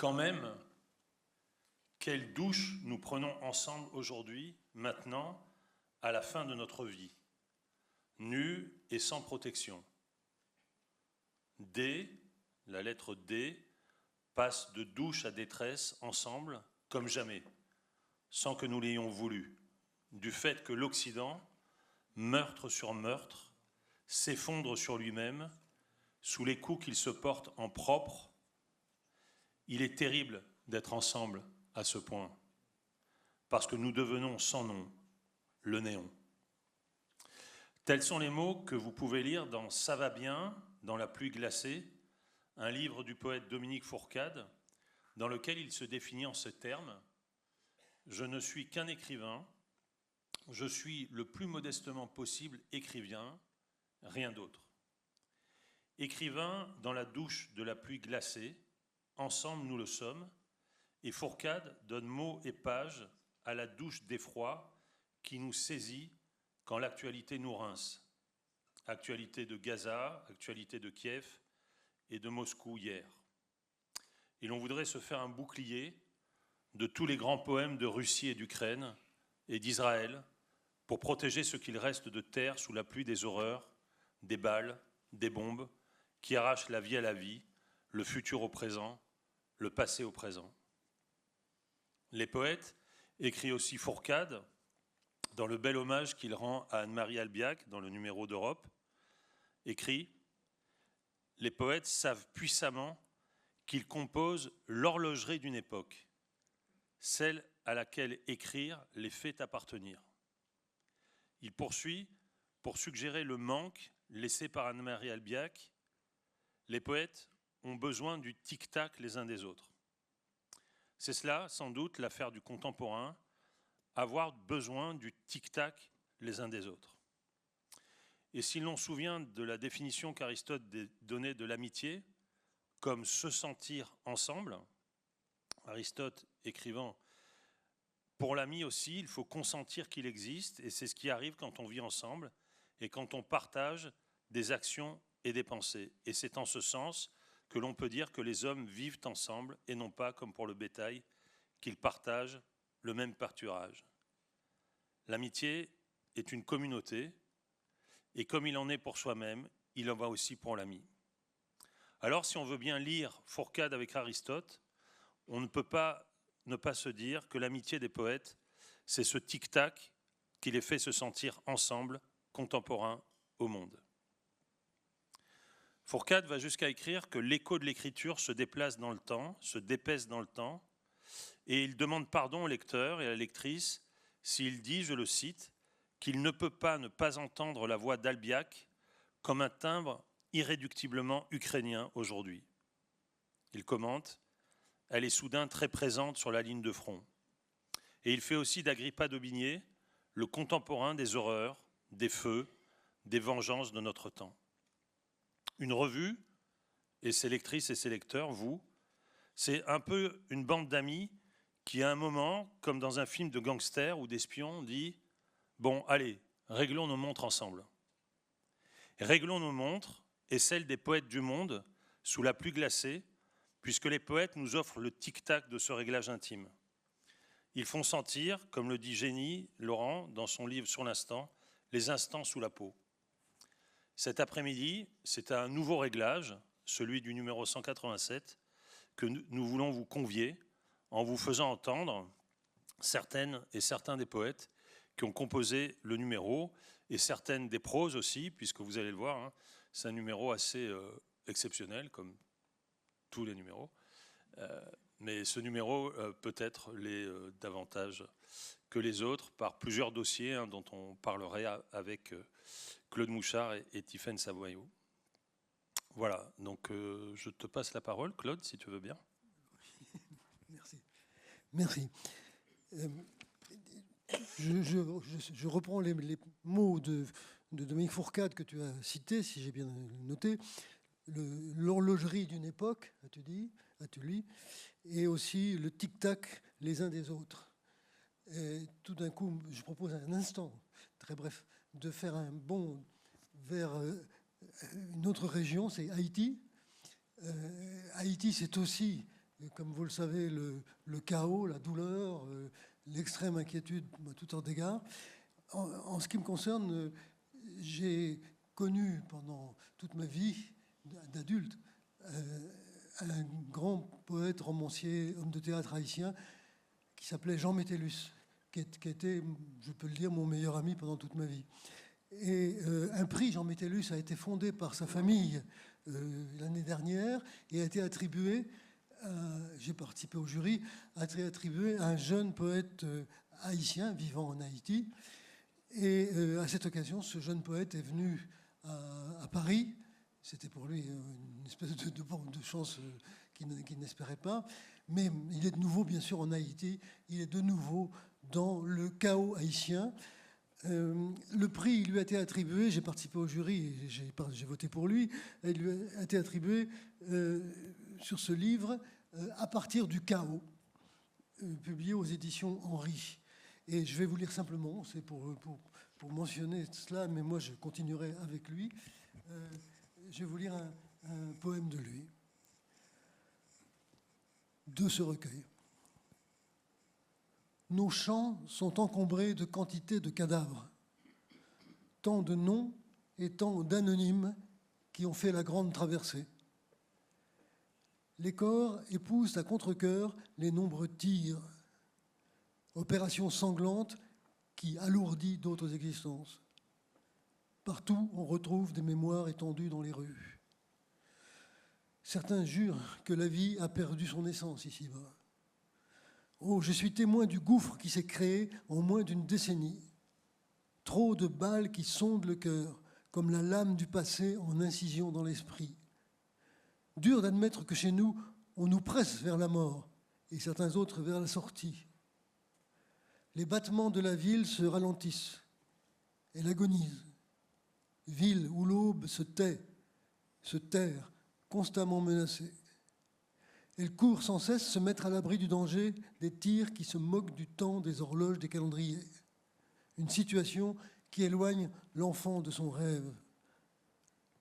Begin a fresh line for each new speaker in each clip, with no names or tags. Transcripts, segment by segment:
Quand même, quelle douche nous prenons ensemble aujourd'hui, maintenant, à la fin de notre vie, nus et sans protection. D, la lettre D, passe de douche à détresse ensemble, comme jamais, sans que nous l'ayons voulu, du fait que l'Occident, meurtre sur meurtre, s'effondre sur lui-même, sous les coups qu'il se porte en propre. Il est terrible d'être ensemble à ce point, parce que nous devenons sans nom, le néon. Tels sont les mots que vous pouvez lire dans « Ça va bien » dans la pluie glacée, un livre du poète Dominique Fourcade, dans lequel il se définit en ces termes : « Je ne suis qu'un écrivain, je suis le plus modestement possible écrivain, rien d'autre. Écrivain dans la douche de la pluie glacée, ensemble nous le sommes, et Fourcade donne mots et pages à la douche d'effroi qui nous saisit quand l'actualité nous rince. Actualité de Gaza, actualité de Kiev et de Moscou hier. Et l'on voudrait se faire un bouclier de tous les grands poèmes de Russie et d'Ukraine et d'Israël pour protéger ce qu'il reste de terre sous la pluie des horreurs, des balles, des bombes qui arrachent la vie à la vie, le futur au présent, le passé au présent. Les poètes, écrit aussi Fourcade, dans le bel hommage qu'il rend à Anne-Marie Albiac dans le numéro d'Europe, écrit « Les poètes savent puissamment qu'ils composent l'horlogerie d'une époque, celle à laquelle écrire les fait appartenir. » Il poursuit pour suggérer le manque laissé par Anne-Marie Albiac. Les poètes ont besoin du tic-tac les uns des autres. C'est cela, sans doute, l'affaire du contemporain, avoir besoin du tic-tac les uns des autres. Et si l'on se souvient de la définition qu'Aristote donnait de l'amitié, comme se sentir ensemble, Aristote écrivant « Pour l'ami aussi, il faut consentir qu'il existe, et c'est ce qui arrive quand on vit ensemble et quand on partage des actions et des pensées. Et c'est en ce sens que l'on peut dire que les hommes vivent ensemble et non pas, comme pour le bétail, qu'ils partagent le même pâturage. L'amitié est une communauté, et comme il en est pour soi-même, il en va aussi pour l'ami. Alors, si on veut bien lire Fourcade avec Aristote, on ne peut pas ne pas se dire que l'amitié des poètes, c'est ce tic-tac qui les fait se sentir ensemble, contemporains au monde. Fourcade va jusqu'à écrire que l'écho de l'écriture se déplace dans le temps, se dépaisse dans le temps, et il demande pardon au lecteur et à la lectrice s'il dit, je le cite, qu'il ne peut pas ne pas entendre la voix d'Albiac comme un timbre irréductiblement ukrainien aujourd'hui. Il commente, elle est soudain très présente sur la ligne de front. Et il fait aussi d'Agrippa d'Aubigné le contemporain des horreurs, des feux, des vengeances de notre temps. Une revue, et ses lectrices et ses lecteurs, vous, c'est un peu une bande d'amis qui, à un moment, comme dans un film de gangsters ou d'espions, dit « Bon, allez, réglons nos montres ensemble. » Réglons nos montres et celles des poètes du monde sous la pluie glacée, puisque les poètes nous offrent le tic-tac de ce réglage intime. Ils font sentir, comme le dit Génie Laurent dans son livre Sur l'instant, les instants sous la peau. Cet après-midi, c'est à un nouveau réglage, celui du numéro 187, que nous voulons vous convier en vous faisant entendre certaines et certains des poètes qui ont composé le numéro et certaines des proses aussi, puisque vous allez le voir, hein, c'est un numéro assez exceptionnel, comme tous les numéros. Mais ce numéro peut-être l'est davantage que les autres par plusieurs dossiers hein, dont on parlerait avec Claude Mouchard et Tiffaine Savoyot. Voilà, donc je te passe la parole, Claude, si tu veux bien.
Merci. Merci. Je reprends les mots de Dominique Fourcade que tu as cités, si j'ai bien noté. L'horlogerie d'une époque, as-tu dit, et aussi le tic-tac les uns des autres. Et tout d'un coup, je propose un instant, très bref, de faire un bond vers une autre région, c'est Haïti. Haïti, c'est aussi Et comme vous le savez, le chaos, la douleur, l'extrême inquiétude à tout en dégâts. En ce qui me concerne, j'ai connu pendant toute ma vie d'adulte un grand poète, romancier, homme de théâtre haïtien qui s'appelait Jean Métellus, qui était, je peux le dire, mon meilleur ami pendant toute ma vie. Et un prix Jean Métellus a été fondé par sa famille l'année dernière et a été attribué, j'ai participé au jury, a été attribué à un jeune poète haïtien vivant en Haïti. Et à cette occasion, ce jeune poète est venu à Paris. C'était pour lui une espèce de chance qu'il n'espérait pas. Mais il est de nouveau, bien sûr, en Haïti. Il est de nouveau dans le chaos haïtien. Le prix lui a été attribué, j'ai participé au jury et j'ai voté pour lui, il lui a été attribué sur ce livre à partir du chaos, publié aux éditions Henry. Et je vais vous lire simplement, c'est pour mentionner cela, mais moi je continuerai avec lui. Je vais vous lire un poème de lui, de ce recueil. Nos champs sont encombrés de quantités de cadavres, tant de noms et tant d'anonymes qui ont fait la grande traversée. Les corps épousent à contre-cœur les nombreux tirs, opération sanglante qui alourdit d'autres existences. Partout, on retrouve des mémoires étendues dans les rues. Certains jurent que la vie a perdu son essence ici-bas. Oh, je suis témoin du gouffre qui s'est créé en moins d'une décennie. Trop de balles qui sondent le cœur, comme la lame du passé en incision dans l'esprit. Dur d'admettre que chez nous, on nous presse vers la mort et certains autres vers la sortie. Les battements de la ville se ralentissent. Elle agonise. Ville où l'aube se tait, se terre, constamment menacée. Elle court sans cesse se mettre à l'abri du danger des tirs qui se moquent du temps des horloges des calendriers. Une situation qui éloigne l'enfant de son rêve.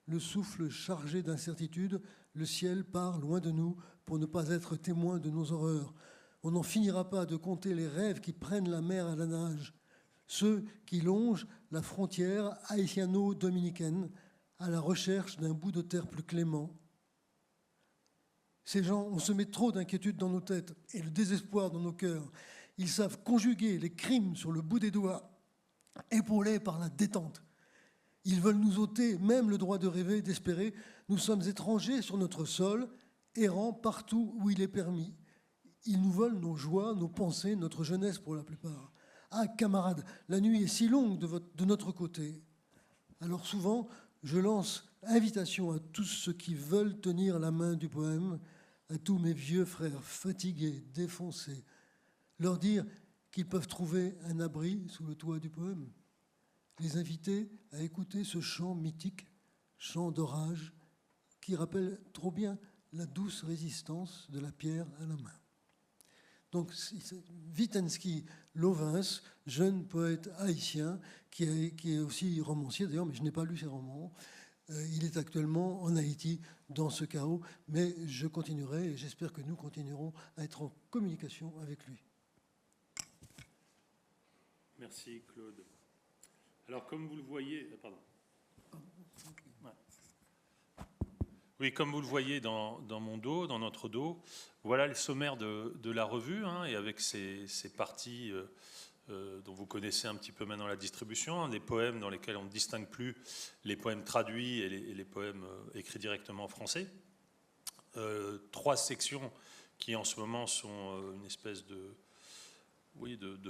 Le souffle chargé d'incertitude, le ciel part loin de nous pour ne pas être témoin de nos horreurs. On n'en finira pas de compter les rêves qui prennent la mer à la nage, ceux qui longent la frontière haïtiano-dominicaine à la recherche d'un bout de terre plus clément. Ces gens, on se met trop d'inquiétude dans nos têtes et le désespoir dans nos cœurs. Ils savent conjuguer les crimes sur le bout des doigts, épaulés par la détente. Ils veulent nous ôter même le droit de rêver, d'espérer. Nous sommes étrangers sur notre sol, errants partout où il est permis. Ils nous volent nos joies, nos pensées, notre jeunesse pour la plupart. Ah, camarades, la nuit est si longue de notre côté. Alors souvent, je lance invitation à tous ceux qui veulent tenir la main du poème, à tous mes vieux frères fatigués, défoncés, leur dire qu'ils peuvent trouver un abri sous le toit du poème. Les inviter à écouter ce chant mythique, chant d'orage, qui rappelle trop bien la douce résistance de la pierre à la main. Donc, Witensky Lovins, jeune poète haïtien, qui est aussi romancier d'ailleurs, mais je n'ai pas lu ses romans. Il est actuellement en Haïti dans ce chaos, mais je continuerai et j'espère que nous continuerons à être en communication avec lui.
Merci Claude. Alors comme vous le voyez, pardon. Oui, comme vous le voyez dans mon dos, dans notre dos, voilà le sommaire de la revue, hein, et avec ces parties dont vous connaissez un petit peu maintenant la distribution, hein, des poèmes dans lesquels on ne distingue plus les poèmes traduits et les poèmes écrits directement en français. 3 sections qui en ce moment sont une espèce de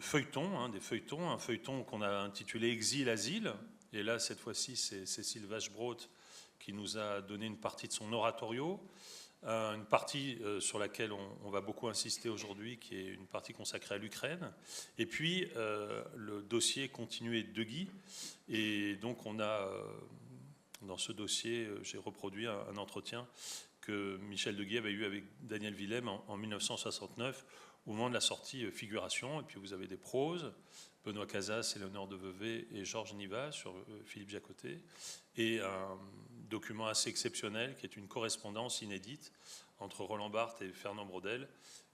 feuilleton, hein, des feuilletons, un feuilleton qu'on a intitulé Exil-Asile, et là cette fois-ci c'est Cécile Vachebrot qui nous a donné une partie de son oratorio, une partie sur laquelle on va beaucoup insister aujourd'hui, qui est une partie consacrée à l'Ukraine, et puis le dossier continué de Guy. Et donc on a, dans ce dossier, j'ai reproduit un entretien que Michel de Guy avait eu avec Daniel Villem en 1969, au moment de la sortie Figuration, et puis vous avez des proses, Benoît Casas, Éléonore de Vevey et Georges Niva sur Philippe Jacotet, et un document assez exceptionnel qui est une correspondance inédite entre Roland Barthes et Fernand Braudel,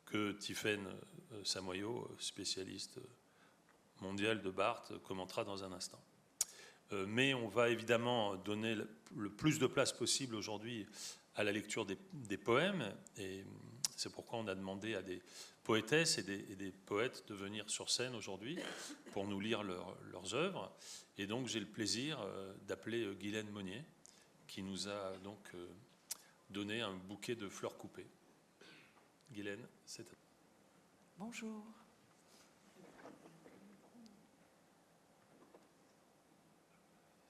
que Tiffaine Samoyau, spécialiste mondial de Barthes, commentera dans un instant. Mais on va évidemment donner le plus de place possible aujourd'hui à la lecture des poèmes, et c'est pourquoi on a demandé à des poétesses et des poètes de venir sur scène aujourd'hui pour nous lire leurs œuvres. Et donc j'ai le plaisir d'appeler Guylaine Monnier, qui nous a donc donné un bouquet de fleurs coupées. Guylaine, c'est à toi.
Bonjour.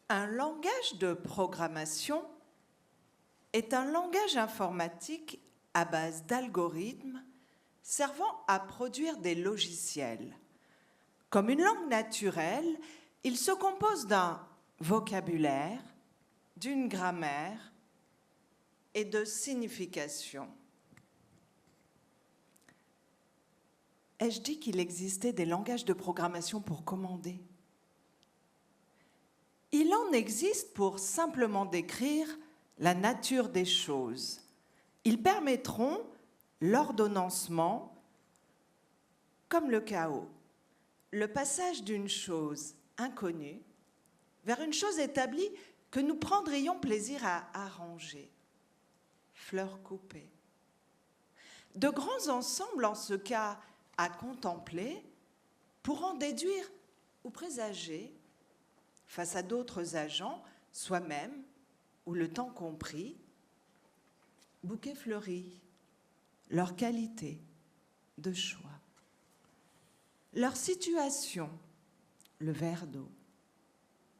Un langage de programmation est un langage informatique à base d'algorithmes servant à produire des logiciels. Comme une langue naturelle, il se compose d'un vocabulaire, d'une grammaire et de significations. Ai-je dit qu'il existait des langages de programmation pour commander ? Il en existe pour simplement décrire la nature des choses. Ils permettront l'ordonnancement comme le chaos, le passage d'une chose inconnue vers une chose établie que nous prendrions plaisir à arranger. Fleurs coupées. De grands ensembles, en ce cas, à contempler, pour en déduire ou présager, face à d'autres agents, soi-même ou le temps compris, bouquets fleuris, leur qualité de choix, leur situation, le verre d'eau,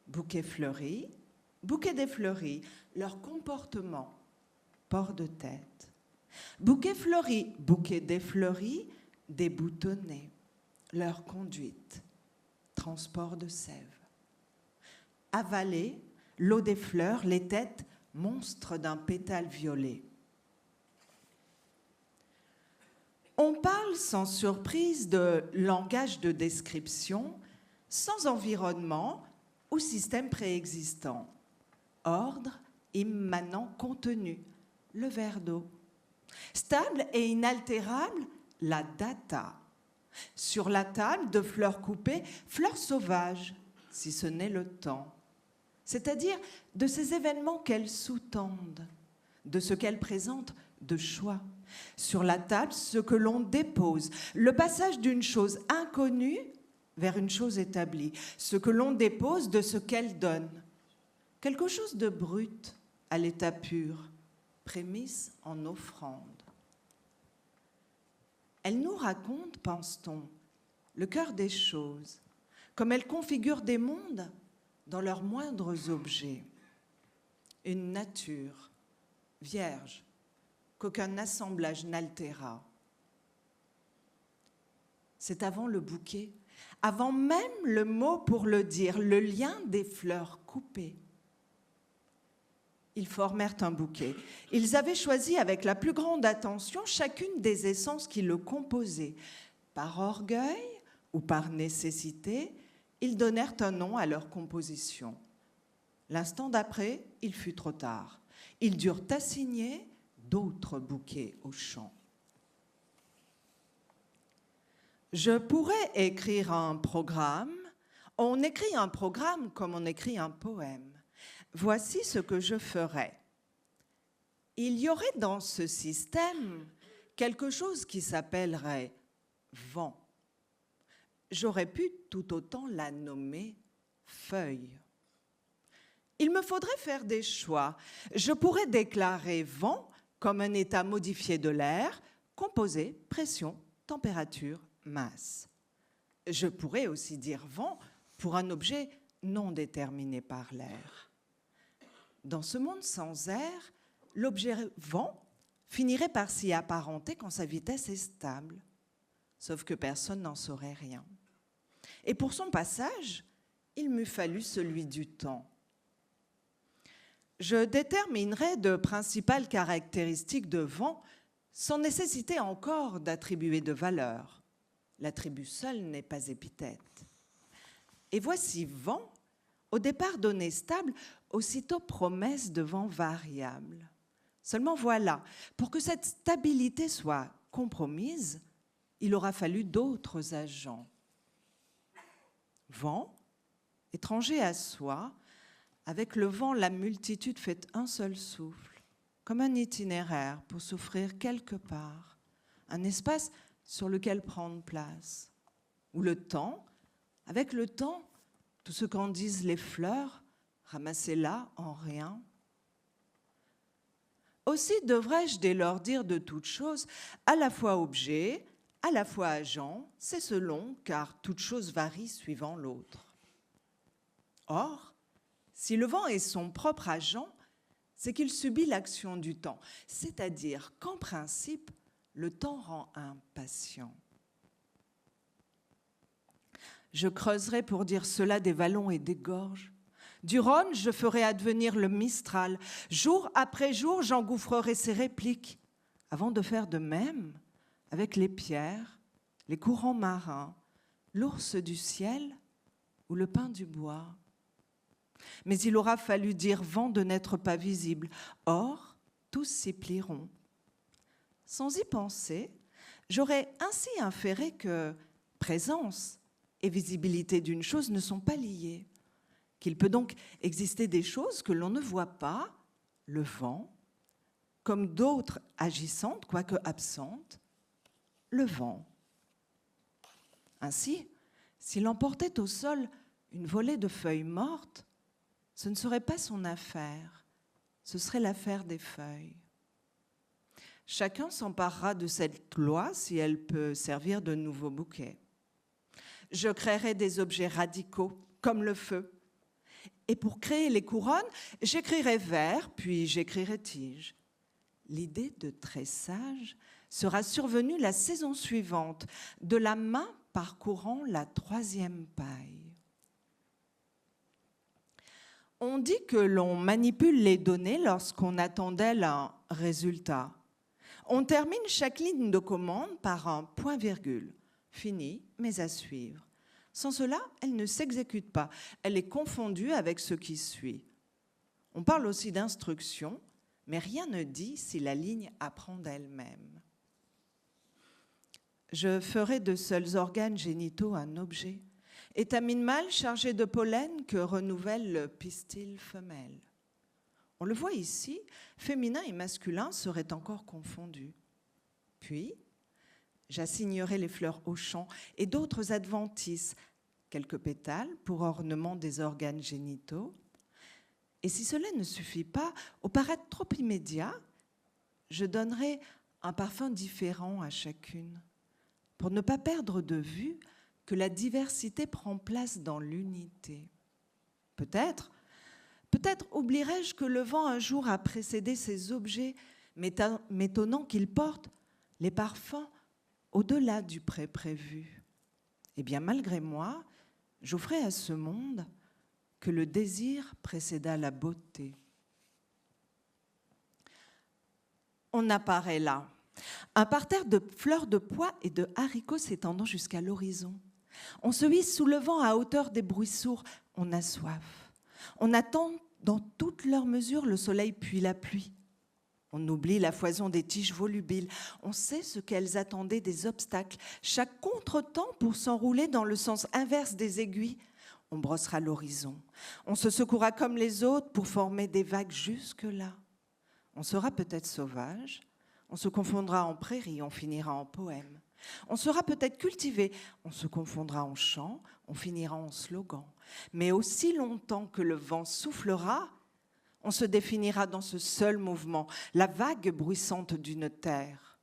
bouquet fleuri, bouquet défleuri, leur comportement, port de tête, bouquet fleuri, bouquet défleuri, déboutonné, leur conduite, transport de sève. Avaler l'eau des fleurs, les têtes monstres d'un pétale violet. On parle sans surprise de langage de description, sans environnement ou système préexistant. Ordre, immanent, contenu, le verre d'eau. Stable et inaltérable, la data. Sur la table de fleurs coupées, fleurs sauvages, si ce n'est le temps. C'est-à-dire de ces événements qu'elles sous-tendent, de ce qu'elles présentent de choix. Sur la table, ce que l'on dépose, le passage d'une chose inconnue vers une chose établie, ce que l'on dépose de ce qu'elle donne. Quelque chose de brut à l'état pur, prémisse en offrande. Elle nous raconte, pense-t-on, le cœur des choses, comme elle configure des mondes dans leurs moindres objets. Une nature vierge qu'aucun assemblage n'altéra. C'est avant le bouquet, avant même le mot pour le dire, le lien des fleurs coupées. Ils formèrent un bouquet. Ils avaient choisi avec la plus grande attention chacune des essences qui le composaient. Par orgueil ou par nécessité, ils donnèrent un nom à leur composition. L'instant d'après, il fut trop tard. Ils durent assigner d'autres bouquets au champ. Je pourrais écrire un programme. On écrit un programme comme on écrit un poème. Voici ce que je ferais. Il y aurait dans ce système quelque chose qui s'appellerait vent. J'aurais pu tout autant la nommer feuille. Il me faudrait faire des choix. Je pourrais déclarer vent comme un état modifié de l'air, composé, pression, température, masse. Je pourrais aussi dire vent pour un objet non déterminé par l'air. Dans ce monde sans air, l'objet vent finirait par s'y apparenter quand sa vitesse est stable, sauf que personne n'en saurait rien. Et pour son passage, il m'eût fallu celui du temps. Je déterminerai de principales caractéristiques de vent sans nécessiter encore d'attribuer de valeur. L'attribut seul n'est pas épithète. Et voici vent, au départ donné stable, aussitôt promesse de vent variable. Seulement voilà, pour que cette stabilité soit compromise, il aura fallu d'autres agents. Vent, étranger à soi, avec le vent, la multitude fait un seul souffle, comme un itinéraire pour s'offrir quelque part, un espace sur lequel prendre place. Ou le temps, avec le temps, tout ce qu'en disent les fleurs, ramassées là en rien. Aussi devrais-je dès lors dire de toute chose, à la fois objet, à la fois agent, c'est selon, car toute chose varie suivant l'autre. Or, si le vent est son propre agent, c'est qu'il subit l'action du temps, c'est-à-dire qu'en principe, le temps rend impatient. Je creuserai pour dire cela des vallons et des gorges. Du Rhône, je ferai advenir le Mistral. Jour après jour, j'engouffrerai ses répliques, avant de faire de même avec les pierres, les courants marins, l'ours du ciel ou le pin du bois. Mais il aura fallu dire vent de n'être pas visible. Or, tous s'y plieront. Sans y penser, j'aurais ainsi inféré que présence et visibilité d'une chose ne sont pas liées, qu'il peut donc exister des choses que l'on ne voit pas, le vent, comme d'autres agissantes, quoique absentes, le vent. Ainsi, s'il emportait au sol une volée de feuilles mortes, ce ne serait pas son affaire, ce serait l'affaire des feuilles. Chacun s'emparera de cette loi si elle peut servir de nouveau bouquet. Je créerai des objets radicaux, comme le feu. Et pour créer les couronnes, j'écrirai vers, puis j'écrirai tige. L'idée de tressage sera survenue la saison suivante, de la main parcourant la 3e paille. On dit que l'on manipule les données lorsqu'on attend d'elles un résultat. On termine chaque ligne de commande par un point-virgule. Fini, mais à suivre. Sans cela, elle ne s'exécute pas. Elle est confondue avec ce qui suit. On parle aussi d'instruction, mais rien ne dit si la ligne apprend d'elle-même. Je ferai de seuls organes génitaux un objet, étamine mâle chargé de pollen que renouvelle le pistil femelle. On le voit ici, féminin et masculin seraient encore confondus. Puis, j'assignerai les fleurs au champ et d'autres adventices, quelques pétales pour ornement des organes génitaux. Et si cela ne suffit pas, au paraître trop immédiat, je donnerai un parfum différent à chacune, pour ne pas perdre de vue que la diversité prend place dans l'unité. Peut-être oublierai-je que le vent un jour a précédé ces objets, m'étonnant qu'il porte les parfums au-delà du pré prévu. Eh bien, malgré moi, j'offrais à ce monde que le désir précéda la beauté. On apparaît là, un parterre de fleurs de pois et de haricots s'étendant jusqu'à l'horizon. On se hisse sous le vent à hauteur des bruits sourds, on a soif. On attend dans toutes leurs mesures le soleil puis la pluie. On oublie la foison des tiges volubiles. On sait ce qu'elles attendaient des obstacles. Chaque contretemps pour s'enrouler dans le sens inverse des aiguilles. On brossera l'horizon. On se secourra comme les autres pour former des vagues jusque-là. On sera peut-être sauvage. On se confondra en prairie. On finira en poème. On sera peut-être cultivé. On se confondra en chant. On finira en slogan. Mais aussi longtemps que le vent soufflera, on se définira dans ce seul mouvement, la vague bruissante d'une terre.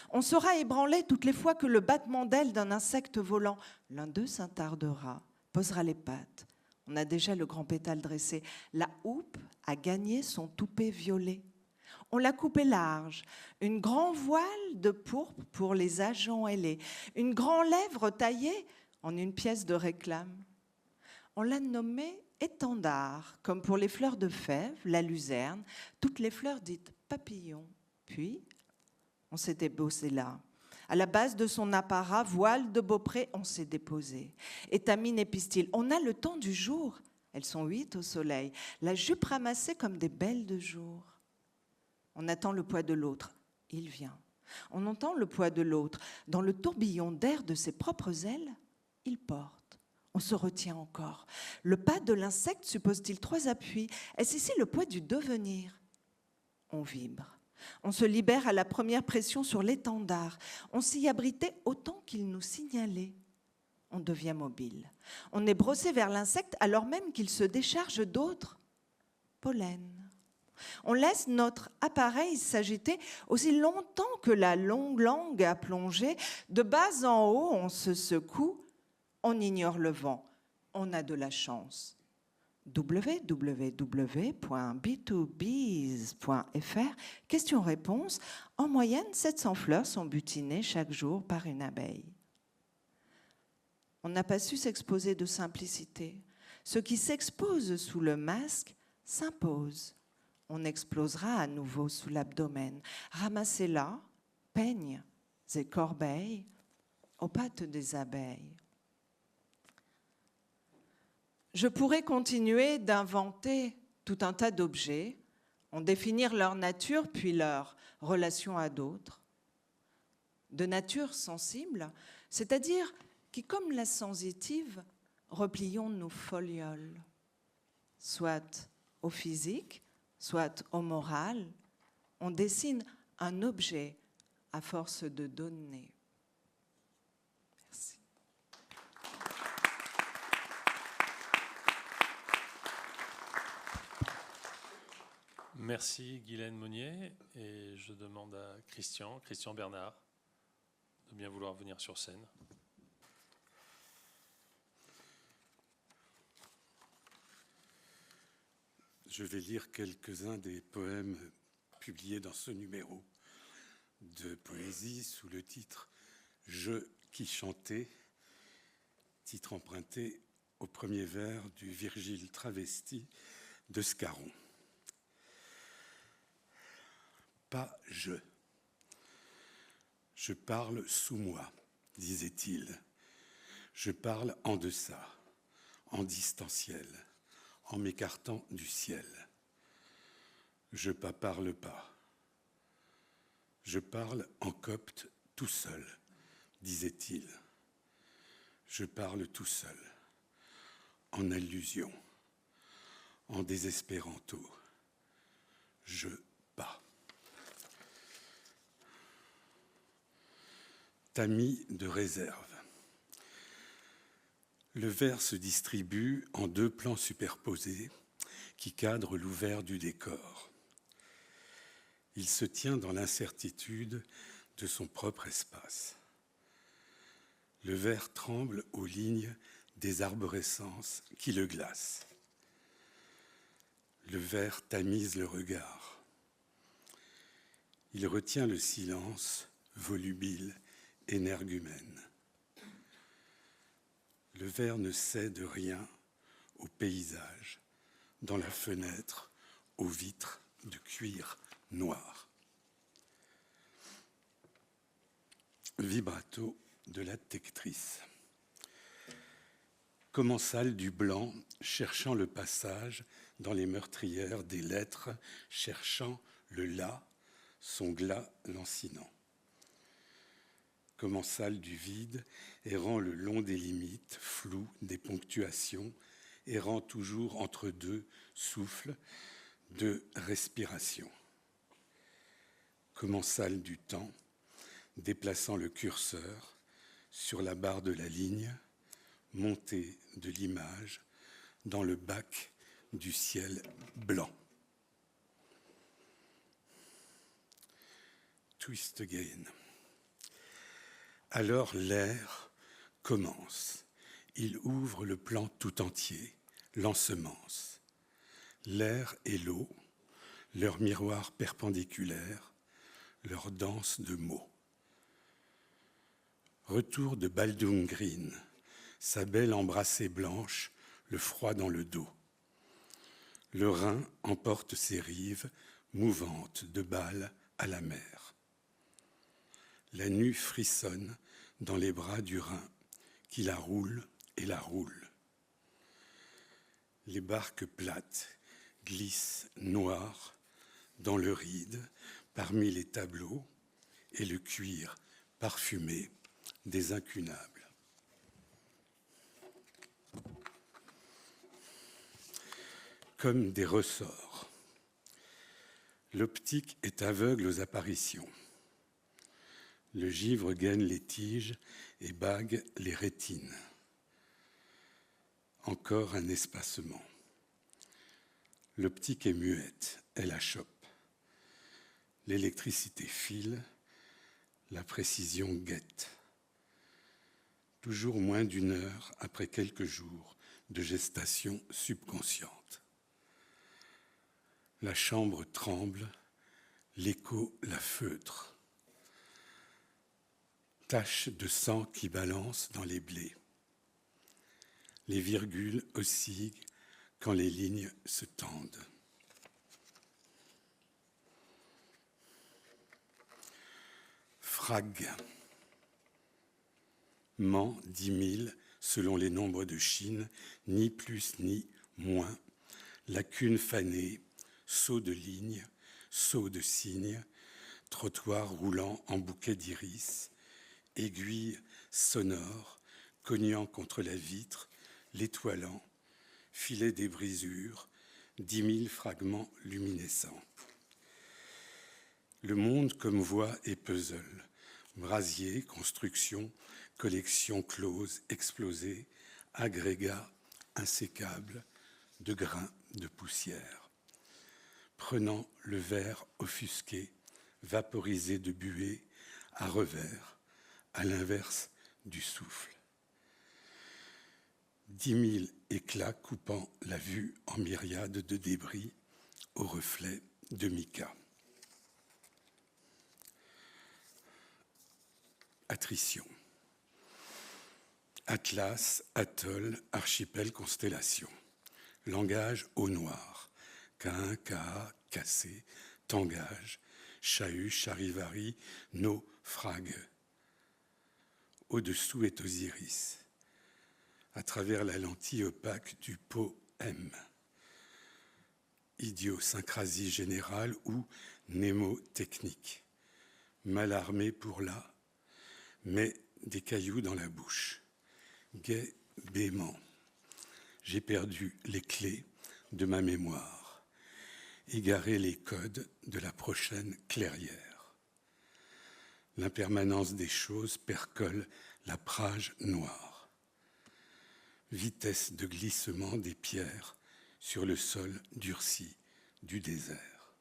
On sera ébranlé toutes les fois que le battement d'ailes d'un insecte volant, l'un d'eux s'attardera, posera les pattes. On a déjà le grand pétale dressé. La houppe a gagné son toupet violet. On l'a coupé large, une grande voile de pourpre pour les agents ailés, une grande lèvre taillée en une pièce de réclame. On l'a nommé étendard, comme pour les fleurs de fèves, la luzerne, toutes les fleurs dites papillons. Puis, on s'était bossé là, À la base de son apparat, voile de Beaupré, on s'est déposé. Étamine et pistil, on a le temps du jour. Elles sont 8 au soleil. La jupe ramassée comme des belles de jour. On attend le poids de l'autre. Il vient. On entend le poids de l'autre. Dans le tourbillon d'air de ses propres ailes, il porte. On se retient encore. Le pas de l'insecte suppose-t-il 3 appuis? Est-ce ici le poids du devenir? On vibre. On se libère à la première pression sur l'étendard. On s'y abritait autant qu'il nous signalait. On devient mobile. On est brossé vers l'insecte alors même qu'il se décharge d'autres pollen. On laisse notre appareil s'agiter aussi longtemps que la longue langue a plongé. De bas en haut, on se secoue. On ignore le vent. On a de la chance. www.b2bees.fr. Question-réponse. En moyenne, 700 fleurs sont butinées chaque jour par une abeille. On n'a pas su s'exposer de simplicité. Ce qui s'expose sous le masque s'impose. On explosera à nouveau sous l'abdomen. Ramassez-la, peignes et corbeilles aux pattes des abeilles. Je pourrais continuer d'inventer tout un tas d'objets, en définir leur nature puis leur relation à d'autres. De nature sensible, c'est-à-dire qui, comme la sensitive, replions nos folioles, soit au physique, soit au moral. On dessine un objet à force de donner. Merci.
Merci Guylaine Monnier, et je demande à Christian Bernard, de bien vouloir venir sur scène.
Je vais lire quelques-uns des poèmes publiés dans ce numéro de poésie sous le titre « Je qui chantais », titre emprunté au premier vers du Virgile travesti de Scarron. Pas je. Je parle sous moi, disait-il. Je parle en deçà, en distanciel, en m'écartant du ciel. Je parle pas. Je parle en copte tout seul, disait-il. Je parle tout seul, en allusion, en désespéranto. Je pas. Tamis de réserve. Le vers se distribue en 2 plans superposés qui cadrent l'ouvert du décor. Il se tient dans l'incertitude de son propre espace. Le vers tremble aux lignes des arborescences qui le glacent. Le vers tamise le regard. Il retient le silence volubile, énergumène. Le vers ne cède rien au paysage, dans la fenêtre, aux vitres de cuir noir. Vibrato de la tectrice. Commensale du blanc, cherchant le passage dans les meurtrières des lettres, cherchant le là, son glas lancinant. Commensale du vide, errant le long des limites, flou des ponctuations, errant toujours entre 2 souffles, 2 respirations. Commensale du temps, déplaçant le curseur sur la barre de la ligne, montée de l'image dans le bac du ciel blanc. Twist again. Alors l'air commence. Il ouvre le plan tout entier, l'ensemence. L'air et l'eau, leur miroir perpendiculaire, leur danse de mots. Retour de Baldwin Green, sa belle embrassée blanche, le froid dans le dos. Le Rhin emporte ses rives, mouvantes de balles à la mer. La nue frissonne dans les bras du Rhin, qui la roule et la roule. Les barques plates glissent noires dans le ride, parmi les tableaux et le cuir parfumé des incunables. Comme des ressorts, l'optique est aveugle aux apparitions. Le givre gaine les tiges et bague les rétines. Encore un espacement. L'optique est muette, elle achoppe. L'électricité file, la précision guette. Toujours moins d'une heure après quelques jours de gestation subconsciente. La chambre tremble, l'écho la feutre. Taches de sang qui balancent dans les blés. Les virgules oscillent quand les lignes se tendent. Frag. Mans 10 000 selon les nombres de Chine, ni plus ni moins. Lacune fanée, saut de ligne, saut de cygne, trottoir roulant en bouquet d'iris, aiguille sonore, cognant contre la vitre, l'étoilant, filet des brisures, 10 000 fragments luminescents. Le monde comme voie et puzzle, brasier, construction, collection close, explosée, agrégat insécable de grains de poussière. Prenant le verre offusqué, vaporisé de buée, à revers, à l'inverse du souffle. 10 000 éclats coupant la vue en myriades de débris au reflet de mica. Attrition. Atlas, atoll, archipel, constellation. Langage au noir. Cain, Kaa, cassé, tangage, chahut, charivari, naufrague. Au-dessous est Osiris. À travers la lentille opaque du poème. Idiosyncrasie générale ou mnémotechnique. Mal armé pour là, mais des cailloux dans la bouche. Gai bêement. J'ai perdu les clés de ma mémoire. Égaré les codes de la prochaine clairière. L'impermanence des choses percole la prage noire. Vitesse de glissement des pierres sur le sol durci du désert.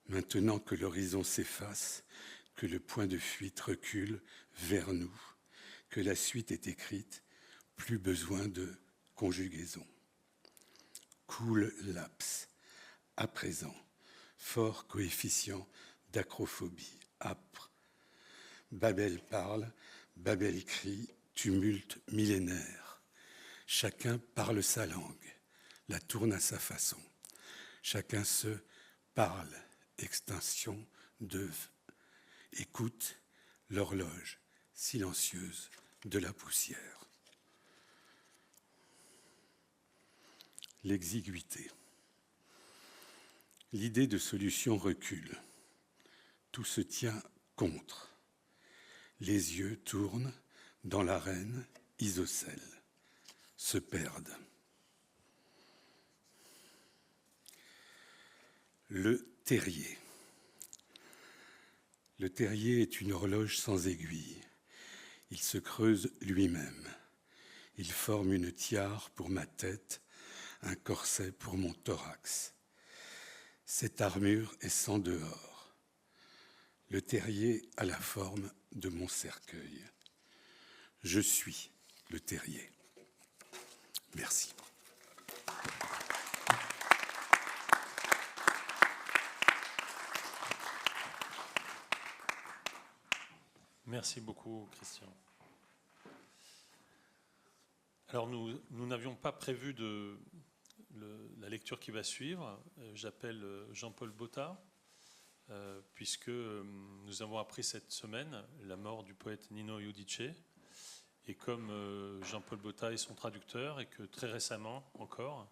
Maintenant que l'horizon s'efface, que le point de fuite recule vers nous, que la suite est écrite, plus besoin de conjugaison. Cool laps, à présent, fort coefficient d'acrophobie, âpre. Babel parle, Babel crie, tumulte millénaire. Chacun parle sa langue, la tourne à sa façon. Chacun se parle, extinction d'œuvre. Écoute l'horloge silencieuse de la poussière. L'exiguïté. L'idée de solution recule. Tout se tient contre. Les yeux tournent dans l'arène isocèle, se perdent. Le terrier. Le terrier est une horloge sans aiguille. Il se creuse lui-même. Il forme une tiare pour ma tête, un corset pour mon thorax. Cette armure est sans dehors. Le terrier a la forme de mon cercueil. Je suis le terrier. Merci.
Merci beaucoup, Christian. Alors, nous n'avions pas prévu la lecture qui va suivre. J'appelle Jean-Paul Botta, puisque nous avons appris cette semaine la mort du poète Nino Judice. Et comme Jean-Paul Botta est son traducteur, et que très récemment encore,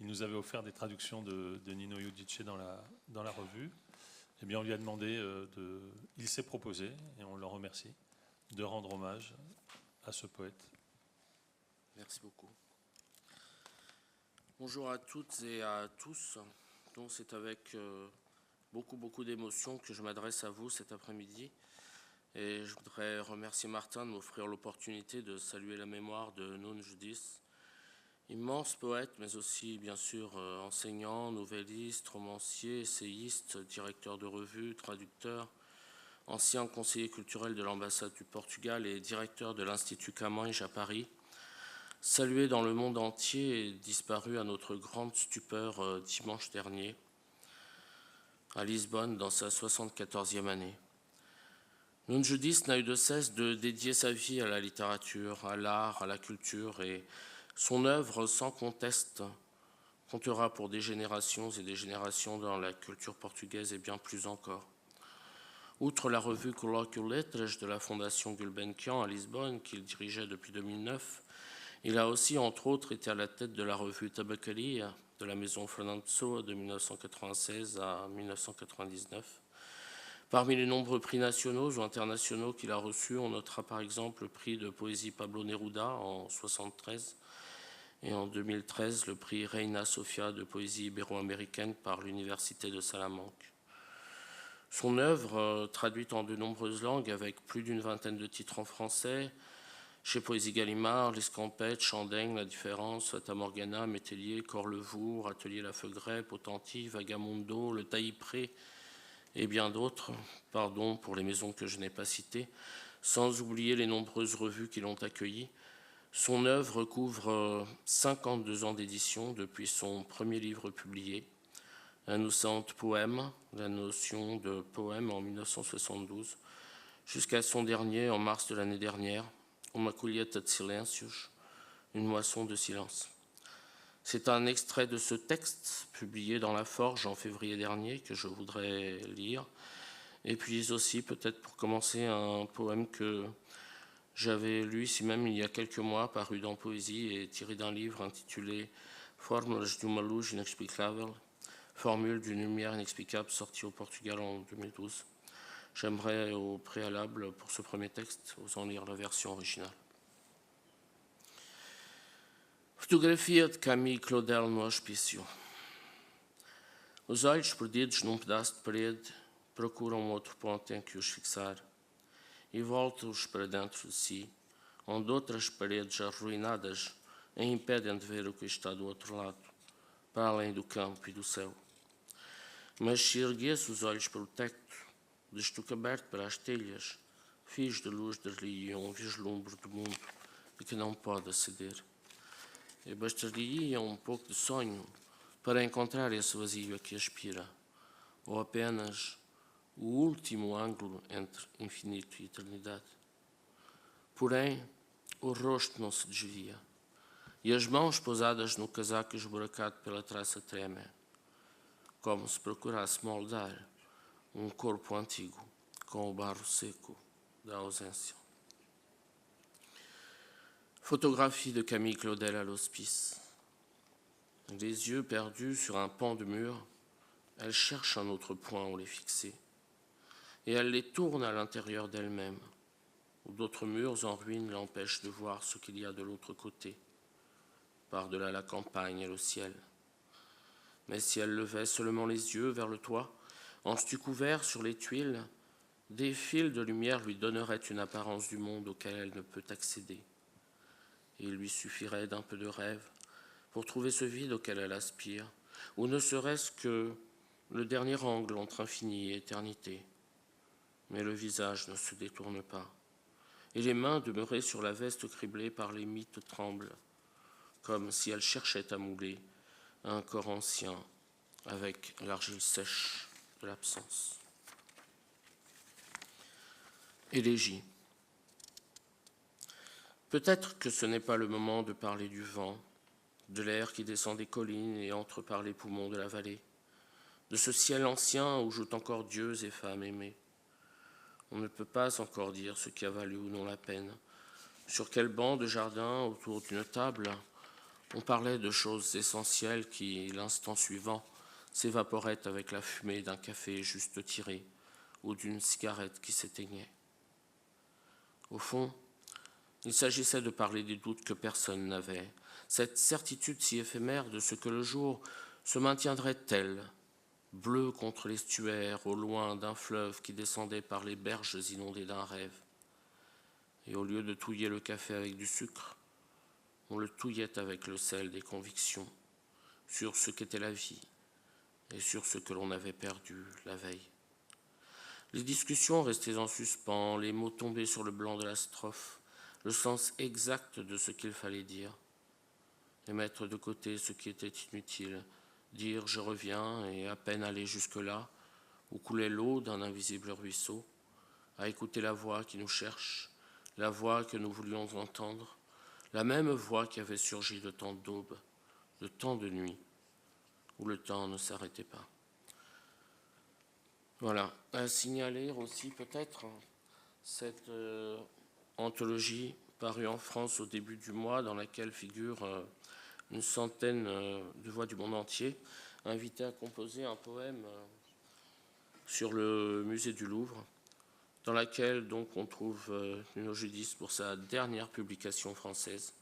il nous avait offert des traductions de Nino Judice dans la revue, eh bien on lui a demandé, il s'est proposé, et on le remercie, de rendre hommage à ce poète.
Merci beaucoup. Bonjour à toutes et à tous. Donc c'est avec beaucoup d'émotion que je m'adresse à vous cet après-midi. Et je voudrais remercier Martin de m'offrir l'opportunité de saluer la mémoire de Nunn Judice, immense poète, mais aussi bien sûr enseignant, novelliste, romancier, essayiste, directeur de revue, traducteur, ancien conseiller culturel de l'ambassade du Portugal et directeur de l'Institut Camões à Paris, salué dans le monde entier et disparu à notre grande stupeur dimanche dernier, à Lisbonne, dans sa 74e année. Nunn Judice n'a eu de cesse de dédier sa vie à la littérature, à l'art, à la culture, et son œuvre, sans conteste, comptera pour des générations et des générations dans la culture portugaise et bien plus encore. Outre la revue Colóquio Letras de la Fondation Gulbenkian à Lisbonne, qu'il dirigeait depuis 2009, il a aussi, entre autres, été à la tête de la revue Tabacaria de la maison Fernando Pessoa de 1996 à 1999. Parmi les nombreux prix nationaux ou internationaux qu'il a reçus, on notera par exemple le prix de poésie Pablo Neruda en 1973 et en 2013 le prix Reina Sofia de poésie ibéro-américaine par l'Université de Salamanque. Son œuvre, traduite en de nombreuses langues avec plus d'une vingtaine de titres en français, chez Poésie Gallimard, L'Escampette, Chandaigne, La Différence, Fata Morgana, Métellier, Corlevour, Atelier La Feugraie, Potentie, Vagamundo, Le Taillis-Pré et bien d'autres, pardon pour les maisons que je n'ai pas citées, sans oublier les nombreuses revues qui l'ont accueilli. Son œuvre couvre 52 ans d'édition depuis son premier livre publié, Un Innocent Poème, la notion de poème en 1972, jusqu'à son dernier en mars de l'année dernière, Uma colheita de silêncios, une moisson de silence. C'est un extrait de ce texte, publié dans La Forge en février dernier, que je voudrais lire. Et puis aussi, peut-être pour commencer, un poème que j'avais lu ici même il y a quelques mois, paru dans Poésie et tiré d'un livre intitulé Fórmulas de uma luz inexplicável, Formule d'une lumière inexplicable, sorti au Portugal en 2012. J'aimerais au préalable, pour ce premier texte, vous en lire la version originale. Fotografia de Camille Claudel no hospício. Os olhos perdidos num pedaço de parede procuram outro ponto em que os fixar e voltam-os para dentro de si, onde outras paredes arruinadas a impedem de ver o que está do outro lado, para além do campo e do céu. Mas se erguesse os olhos pelo teto, de estuque aberto para as telhas, fios de luz dar-lhe um vislumbre do mundo e que não pode aceder. E bastaria um pouco de sonho para encontrar esse vazio a que aspira, ou apenas o último ângulo entre infinito e eternidade. Porém, o rosto não se desvia, e as mãos pousadas no casaco esburacado pela traça tremem, como se procurasse moldar um corpo antigo com o barro seco da ausência. Photographie de Camille Claudel à l'hospice. Les yeux perdus sur un pan de mur, elle cherche un autre point où les fixer. Et elle les tourne à l'intérieur d'elle-même, où d'autres murs en ruine l'empêchent de voir ce qu'il y a de l'autre côté, par-delà la campagne et le ciel. Mais si elle levait seulement les yeux vers le toit, en stu couvert sur les tuiles, des fils de lumière lui donneraient une apparence du monde auquel elle ne peut accéder. Et il lui suffirait d'un peu de rêve pour trouver ce vide auquel elle aspire, ou ne serait-ce que le dernier angle entre infini et éternité. Mais le visage ne se détourne pas, et les mains demeurées sur la veste criblée par les mythes tremblent, comme si elle cherchait à mouler un corps ancien avec l'argile sèche de l'absence. Élégie. Peut-être que ce n'est pas le moment de parler du vent, de l'air qui descend des collines et entre par les poumons de la vallée, de ce ciel ancien où jouent encore dieux et femmes aimées. On ne peut pas encore dire ce qui a valu ou non la peine. Sur quel banc de jardin, autour d'une table, on parlait de choses essentielles qui, l'instant suivant, s'évaporaient avec la fumée d'un café juste tiré ou d'une cigarette qui s'éteignait. Au fond, il s'agissait de parler des doutes que personne n'avait, cette certitude si éphémère de ce que le jour se maintiendrait tel, bleu contre l'estuaire, au loin d'un fleuve qui descendait par les berges inondées d'un rêve. Et au lieu de touiller le café avec du sucre, on le touillait avec le sel des convictions sur ce qu'était la vie et sur ce que l'on avait perdu la veille. Les discussions restaient en suspens, les mots tombés sur le blanc de la strophe, le sens exact de ce qu'il fallait dire, et mettre de côté ce qui était inutile, dire « je reviens » et à peine aller jusque-là, où coulait l'eau d'un invisible ruisseau, à écouter la voix qui nous cherche, la voix que nous voulions entendre, la même voix qui avait surgi de tant d'aubes, de tant de nuits, où le temps ne s'arrêtait pas. Voilà, à signaler aussi peut-être cette anthologie parue en France au début du mois, dans laquelle figure une centaine de voix du monde entier, invitées à composer un poème sur le musée du Louvre, dans laquelle donc on trouve Nuno Judice pour sa dernière publication française,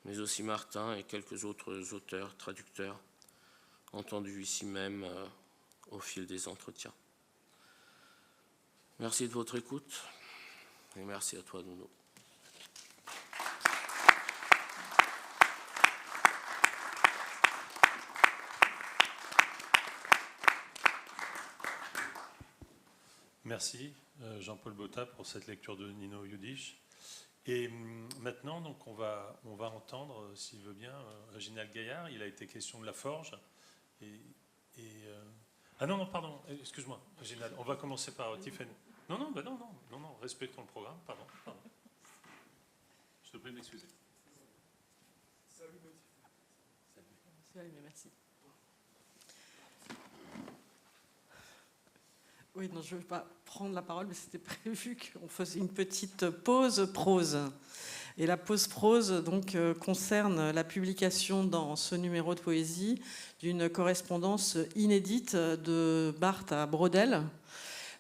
mais aussi Martin et quelques autres auteurs, traducteurs, entendus ici même au fil des entretiens. Merci de votre écoute et merci à toi, Nuno.
Merci Jean-Paul Botta pour cette lecture de Nuno Judice. Et maintenant, donc, on va entendre, s'il veut bien, Réginald Gaillard. Il a été question de la forge. Ah non, pardon, excuse-moi, Réginald. On va commencer par Tiffany. Non, respectons le programme, pardon. Je te prie de m'excuser.
Salut, merci. Oui, non, je ne vais pas prendre la parole, mais c'était prévu qu'on fasse une petite pause prose. Et la pause prose donc, concerne la publication dans ce numéro de poésie d'une correspondance inédite de Barthes à Braudel.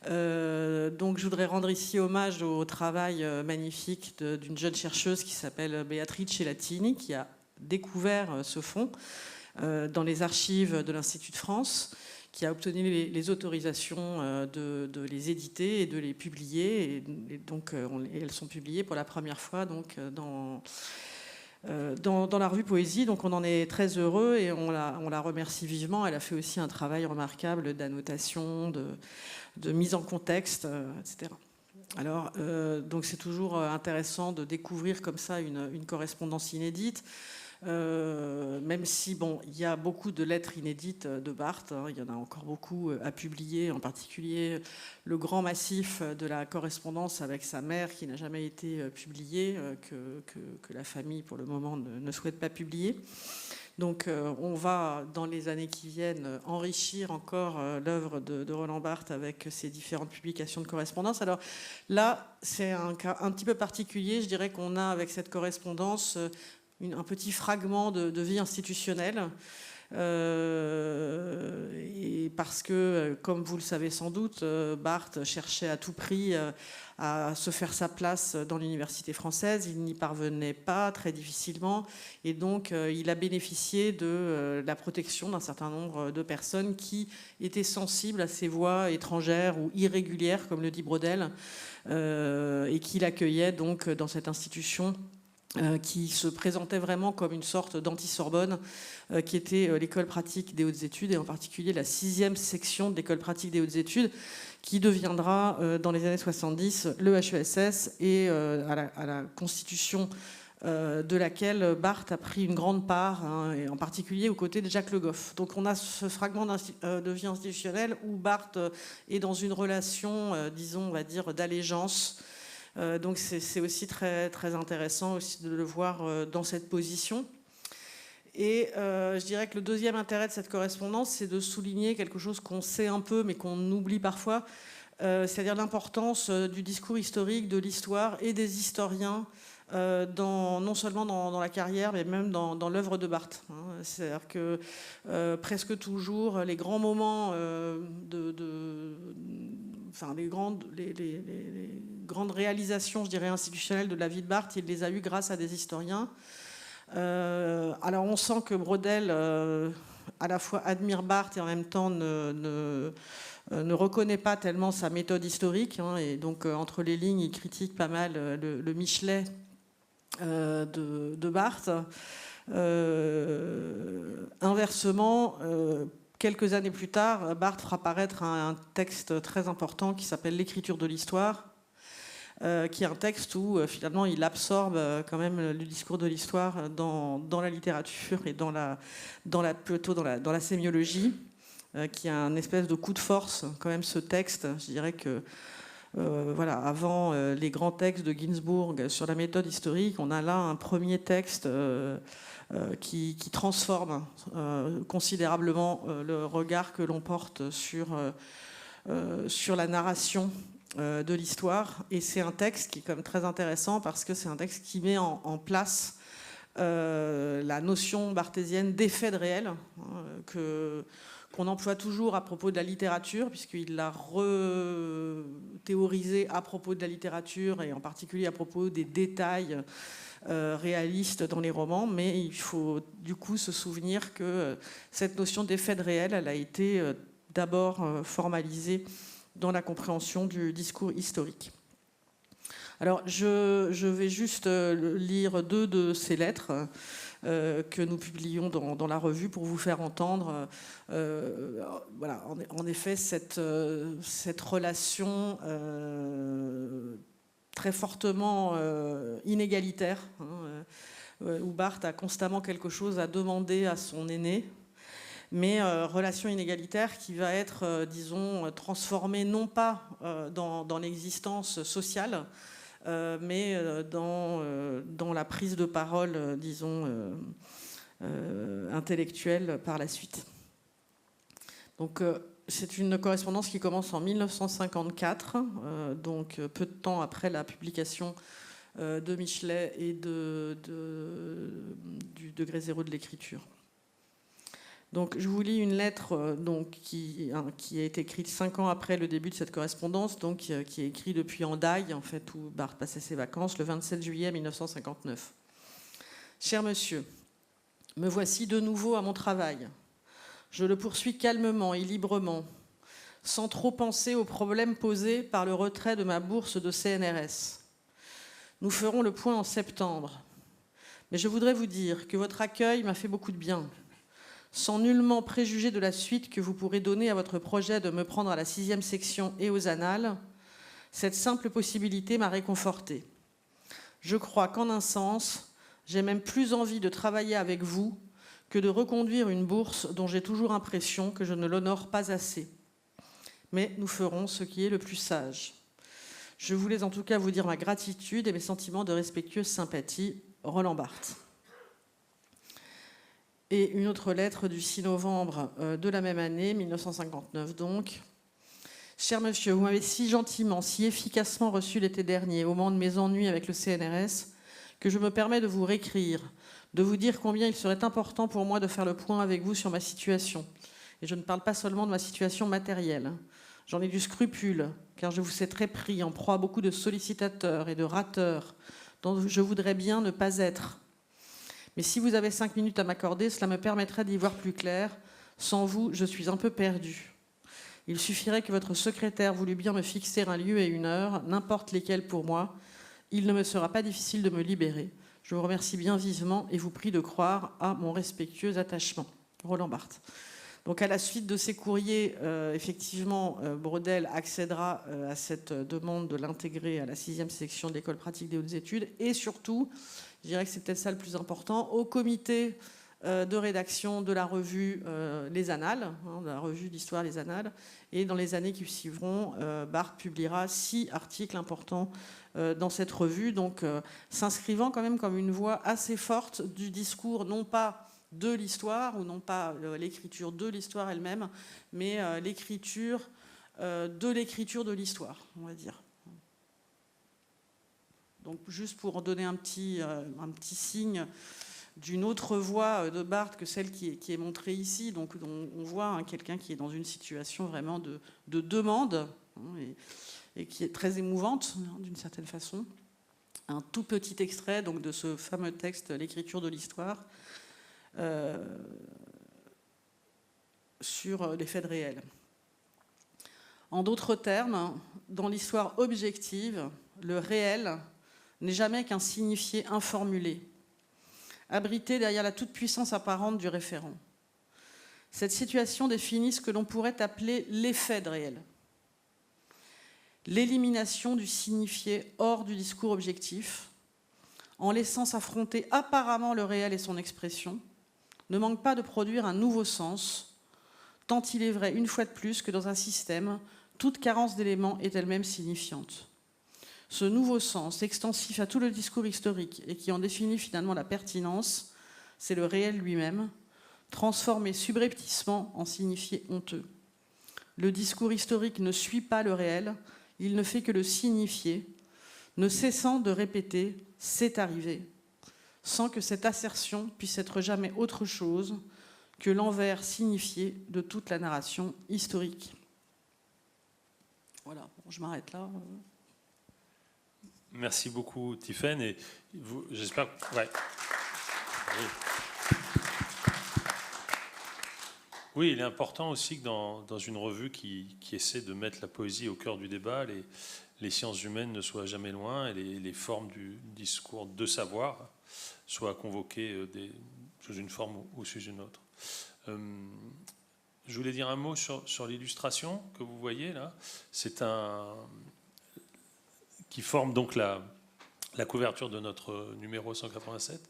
Donc je voudrais rendre ici hommage au travail magnifique d'une jeune chercheuse qui s'appelle Beatrice Latini, qui a découvert ce fonds dans les archives de l'Institut de France, qui a obtenu les autorisations de les éditer et de les publier. Et donc, elles sont publiées pour la première fois donc, dans la revue Poésie. Donc, on en est très heureux et on la remercie vivement. Elle a fait aussi un travail remarquable d'annotation, de mise en contexte, etc. Alors, donc c'est toujours intéressant de découvrir comme ça une correspondance inédite. Même si il y a beaucoup de lettres inédites de Barthes, il y en a encore beaucoup à publier, en particulier le grand massif de la correspondance avec sa mère qui n'a jamais été publié, que la famille pour le moment ne souhaite pas publier. Donc on va dans les années qui viennent enrichir encore l'œuvre de Roland Barthes avec ces différentes publications de correspondance. Alors là c'est un cas un petit peu particulier, je dirais qu'on a avec cette correspondance un petit fragment de vie institutionnelle, et parce que, comme vous le savez sans doute, Barthes cherchait à tout prix à se faire sa place dans l'université française. Il n'y parvenait pas, très difficilement, et donc il a bénéficié de la protection d'un certain nombre de personnes qui étaient sensibles à ces voix étrangères ou irrégulières, comme le dit Braudel, et qui l'accueillaient donc dans cette institution qui se présentait vraiment comme une sorte d'anti-Sorbonne, qui était l'école pratique des hautes études, et en particulier la 6e section de l'école pratique des hautes études, qui deviendra dans les années 70 le HESS, et à la constitution de laquelle Barthes a pris une grande part, et en particulier aux côtés de Jacques Le Goff. Donc on a ce fragment de vie institutionnelle où Barthes est dans une relation, disons, on va dire, d'allégeance. Donc c'est aussi très, très intéressant aussi de le voir dans cette position. Et je dirais que le deuxième intérêt de cette correspondance, c'est de souligner quelque chose qu'on sait un peu, mais qu'on oublie parfois, c'est-à-dire l'importance du discours historique, de l'histoire et des historiens, non seulement dans la carrière, mais même dans l'œuvre de Barthes. C'est-à-dire que presque toujours, les grands moments les grandes réalisations, je dirais, institutionnelles de la vie de Barthes, il les a eues grâce à des historiens. Alors on sent que Braudel à la fois admire Barthes et en même temps ne reconnaît pas tellement sa méthode historique, et donc entre les lignes il critique pas mal le Michelet de Barthes. Inversement, quelques années plus tard, Barthes fera paraître un texte très important qui s'appelle L'écriture de l'histoire, qui est un texte où finalement il absorbe quand même le discours de l'histoire dans la littérature et plutôt dans la sémiologie, qui a un espèce de coup de force quand même, ce texte. Je dirais que avant les grands textes de Ginsburg sur la méthode historique, on a là un premier texte qui transforme considérablement le regard que l'on porte sur la narration de l'histoire. Et c'est un texte qui est quand même très intéressant parce que c'est un texte qui met en place la notion barthésienne d'effet de réel, qu'on emploie toujours à propos de la littérature, puisqu'il l'a rethéorisé à propos de la littérature et en particulier à propos des détails réalistes dans les romans. Mais il faut du coup se souvenir que cette notion d'effet de réel, elle a été d'abord formalisée dans la compréhension du discours historique. Alors, je vais juste lire 2 de ces lettres que nous publions dans la revue pour vous faire entendre en effet cette relation très fortement inégalitaire, où Barthes a constamment quelque chose à demander à son aîné, mais relation inégalitaire qui va être, disons, transformée non pas dans l'existence sociale, mais dans la prise de parole, disons, intellectuelle par la suite. Donc c'est une correspondance qui commence en 1954, donc peu de temps après la publication de Michelet et du degré zéro de l'écriture. Donc, je vous lis une lettre qui a été écrite 5 ans après le début de cette correspondance, donc qui est écrite depuis Hendaye, en fait, où Barthes passait ses vacances, le 27 juillet 1959. Cher monsieur, me voici de nouveau à mon travail. Je le poursuis calmement et librement, sans trop penser aux problèmes posés par le retrait de ma bourse de CNRS. Nous ferons le point en septembre. Mais je voudrais vous dire que votre accueil m'a fait beaucoup de bien. Sans nullement préjuger de la suite que vous pourrez donner à votre projet de me prendre à la 6e section et aux annales, cette simple possibilité m'a réconforté. Je crois qu'en un sens, j'ai même plus envie de travailler avec vous que de reconduire une bourse dont j'ai toujours l'impression que je ne l'honore pas assez. Mais nous ferons ce qui est le plus sage. Je voulais en tout cas vous dire ma gratitude et mes sentiments de respectueuse sympathie. Roland Barthes. Et une autre lettre du 6 novembre de la même année, 1959 donc. Cher monsieur, vous m'avez si gentiment, si efficacement reçu l'été dernier, au moment de mes ennuis avec le CNRS, que je me permets de vous réécrire, de vous dire combien il serait important pour moi de faire le point avec vous sur ma situation. Et je ne parle pas seulement de ma situation matérielle. J'en ai du scrupule, car je vous sais très pris, en proie à beaucoup de sollicitateurs et de rateurs, dont je voudrais bien ne pas être. Mais si vous avez 5 minutes à m'accorder, cela me permettrait d'y voir plus clair. Sans vous, je suis un peu perdu. Il suffirait que votre secrétaire voulût bien me fixer un lieu et une heure, n'importe lesquels pour moi. Il ne me sera pas difficile de me libérer. Je vous remercie bien vivement et vous prie de croire à mon respectueux attachement. Roland Barthes. Donc à la suite de ces courriers, effectivement, Braudel accédera à cette demande de l'intégrer à la 6e section de l'École pratique des hautes études et surtout, je dirais que c'est peut-être ça le plus important, au comité de rédaction de la revue Les Annales, de la revue d'histoire Les Annales. Et dans les années qui suivront, Barthes publiera 6 articles importants dans cette revue, donc s'inscrivant quand même comme une voix assez forte du discours, non pas de l'histoire, ou non pas l'écriture de l'histoire elle-même, mais l'écriture de l'histoire, on va dire. Donc juste pour donner un petit signe d'une autre voie de Barthes que celle qui est montrée ici. Donc on voit quelqu'un qui est dans une situation vraiment de demande, et qui est très émouvante d'une certaine façon. Un tout petit extrait donc, de ce fameux texte, l'écriture de l'histoire, sur les faits réels. En d'autres termes, dans l'histoire objective, le réel n'est jamais qu'un signifié informulé, abrité derrière la toute-puissance apparente du référent. Cette situation définit ce que l'on pourrait appeler l'effet de réel. L'élimination du signifié hors du discours objectif, en laissant s'affronter apparemment le réel et son expression, ne manque pas de produire un nouveau sens, tant il est vrai, une fois de plus, que dans un système, toute carence d'éléments est elle-même signifiante. Ce nouveau sens, extensif à tout le discours historique et qui en définit finalement la pertinence, c'est le réel lui-même, transformé subrepticement en signifié honteux. Le discours historique ne suit pas le réel, il ne fait que le signifier, ne cessant de répéter « c'est arrivé », sans que cette assertion puisse être jamais autre chose que l'envers signifié de toute la narration historique. Voilà, bon, je m'arrête là.
Merci beaucoup, Tiffaine. Et j'espère. Ouais. Oui, il est important aussi que dans une revue qui essaie de mettre la poésie au cœur du débat, les sciences humaines ne soient jamais loin et les formes du discours de savoir soient convoquées sous une forme ou sous une autre. Je voulais dire un mot sur l'illustration que vous voyez là. C'est qui forme donc la couverture de notre numéro 187.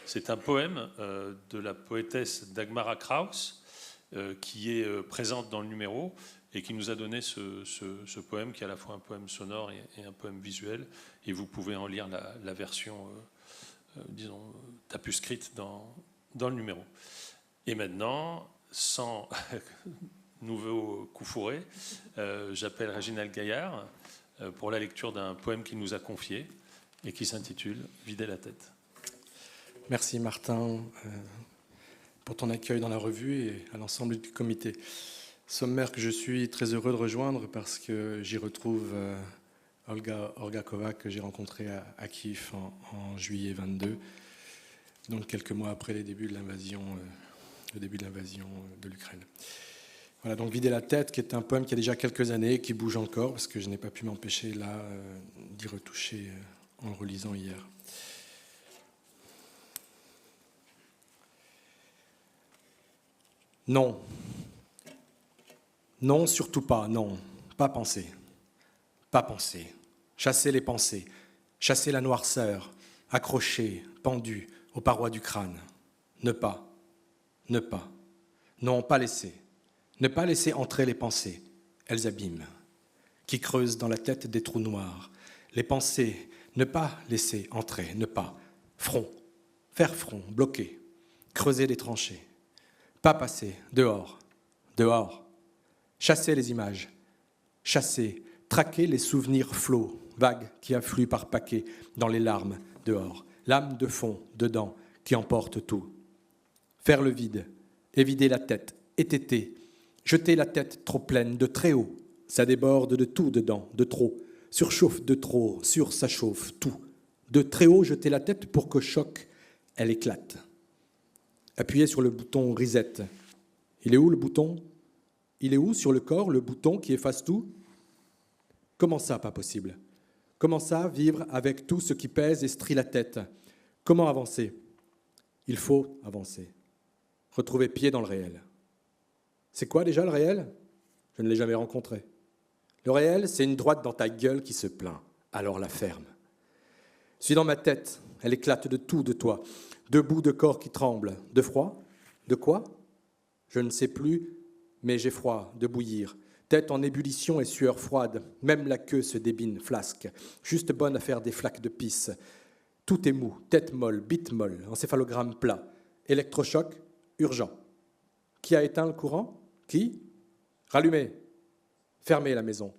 C'est un poème de la poétesse Dagmara Kraus qui est présente dans le numéro et qui nous a donné ce poème qui est à la fois un poème sonore et un poème visuel. Et vous pouvez en lire la version, disons, tapuscrite dans le numéro. Et maintenant, sans nouveau coup fourré, j'appelle Réginald Gaillard pour la lecture d'un poème qu'il nous a confié et qui s'intitule « Vider la tête ».
Merci Martin pour ton accueil dans la revue et à l'ensemble du comité. Sommaire que je suis très heureux de rejoindre parce que j'y retrouve Olga Orgakova que j'ai rencontrée à Kiev en juillet 22, donc quelques mois après le début de l'invasion de l'Ukraine. Voilà, donc Vider la tête, qui est un poème qui a déjà quelques années, qui bouge encore, parce que je n'ai pas pu m'empêcher là d'y retoucher en le relisant hier. Non. Non, surtout pas, non. Pas penser. Pas penser. Chasser les pensées. Chasser la noirceur. Accroché, pendu aux parois du crâne. Ne pas. Ne pas. Non, pas laisser. Ne pas laisser entrer les pensées, elles abîment, qui creusent dans la tête des trous noirs. Les pensées, ne pas laisser entrer, ne pas. Front, faire front, bloquer, creuser des tranchées. Pas passer, dehors, dehors. Chasser les images, chasser, traquer les souvenirs flots, vagues qui affluent par paquets dans les larmes, dehors. L'âme de fond, dedans, qui emporte tout. Faire le vide, évider la tête, étêter. Jeter la tête trop pleine de très haut, ça déborde de tout dedans, de trop, surchauffe de trop, ça chauffe, tout. De très haut, jeter la tête pour que choc, elle éclate. Appuyez sur le bouton reset. Il est où le bouton? Il est où sur le corps le bouton qui efface tout? Comment ça, pas possible? Comment ça, vivre avec tout ce qui pèse et strie la tête? Comment avancer? Il faut avancer. Retrouver pied dans le réel. C'est quoi déjà le réel? Je ne l'ai jamais rencontré. Le réel, c'est une droite dans ta gueule qui se plaint. Alors la ferme. Je suis dans ma tête, elle éclate de tout de toi. Deux bouts de corps qui tremblent. De froid? De quoi? Je ne sais plus, mais j'ai froid, de bouillir. Tête en ébullition et sueur froide. Même la queue se débine, flasque. Juste bonne à faire des flaques de pisse. Tout est mou, tête molle, bite molle, encéphalogramme plat. Électrochoc, Urgent. Qui a éteint le courant? Qui? Rallumez. Fermez la maison.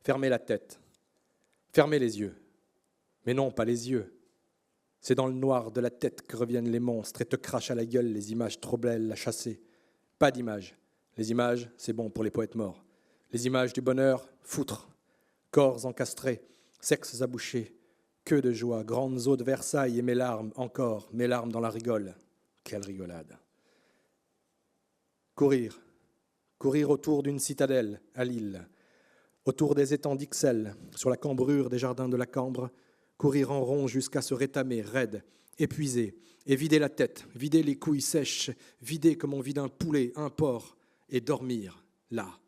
Fermez la tête. Fermez les yeux. Mais non, pas les yeux. C'est dans le noir de la tête que reviennent les monstres et te crachent à la gueule les images trop belles à chasser. Pas d'images. Les images, c'est bon pour les poètes morts. Les images du bonheur, foutre. Corps encastrés, sexes abouchés, queue de joie, grandes eaux de Versailles et mes larmes, encore, mes larmes dans la rigole. Quelle rigolade. Courir. Courir autour d'une citadelle, à Lille. Autour des étangs d'Ixelles, sur la cambrure des jardins de la Cambre, courir en rond jusqu'à se rétamer, raide, épuisé, et vider la tête, vider les couilles sèches, vider comme on vide un poulet, un porc, et dormir, là,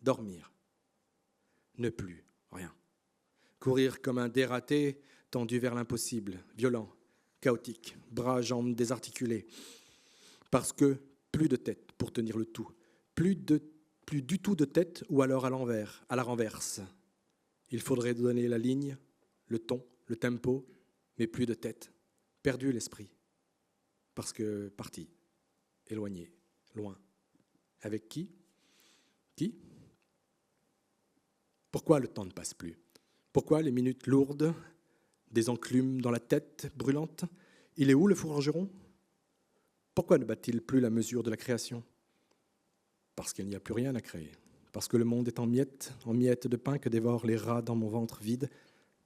dormir. Ne plus, rien. Courir comme un dératé, tendu vers l'impossible, violent, chaotique, bras, jambes désarticulés. Parce que plus de tête pour tenir le tout, plus du tout de tête ou alors à l'envers, à la renverse. Il faudrait donner la ligne, le ton, le tempo, mais plus de tête, perdu l'esprit. Parce que parti, éloigné, loin. Avec qui? Qui? Pourquoi le temps ne passe plus? Pourquoi les minutes lourdes, des enclumes dans la tête brûlante? Il est où le forgeron? Pourquoi ne bat-il plus la mesure de la création? Parce qu'il n'y a plus rien à créer. Parce que le monde est en miettes de pain que dévorent les rats dans mon ventre vide.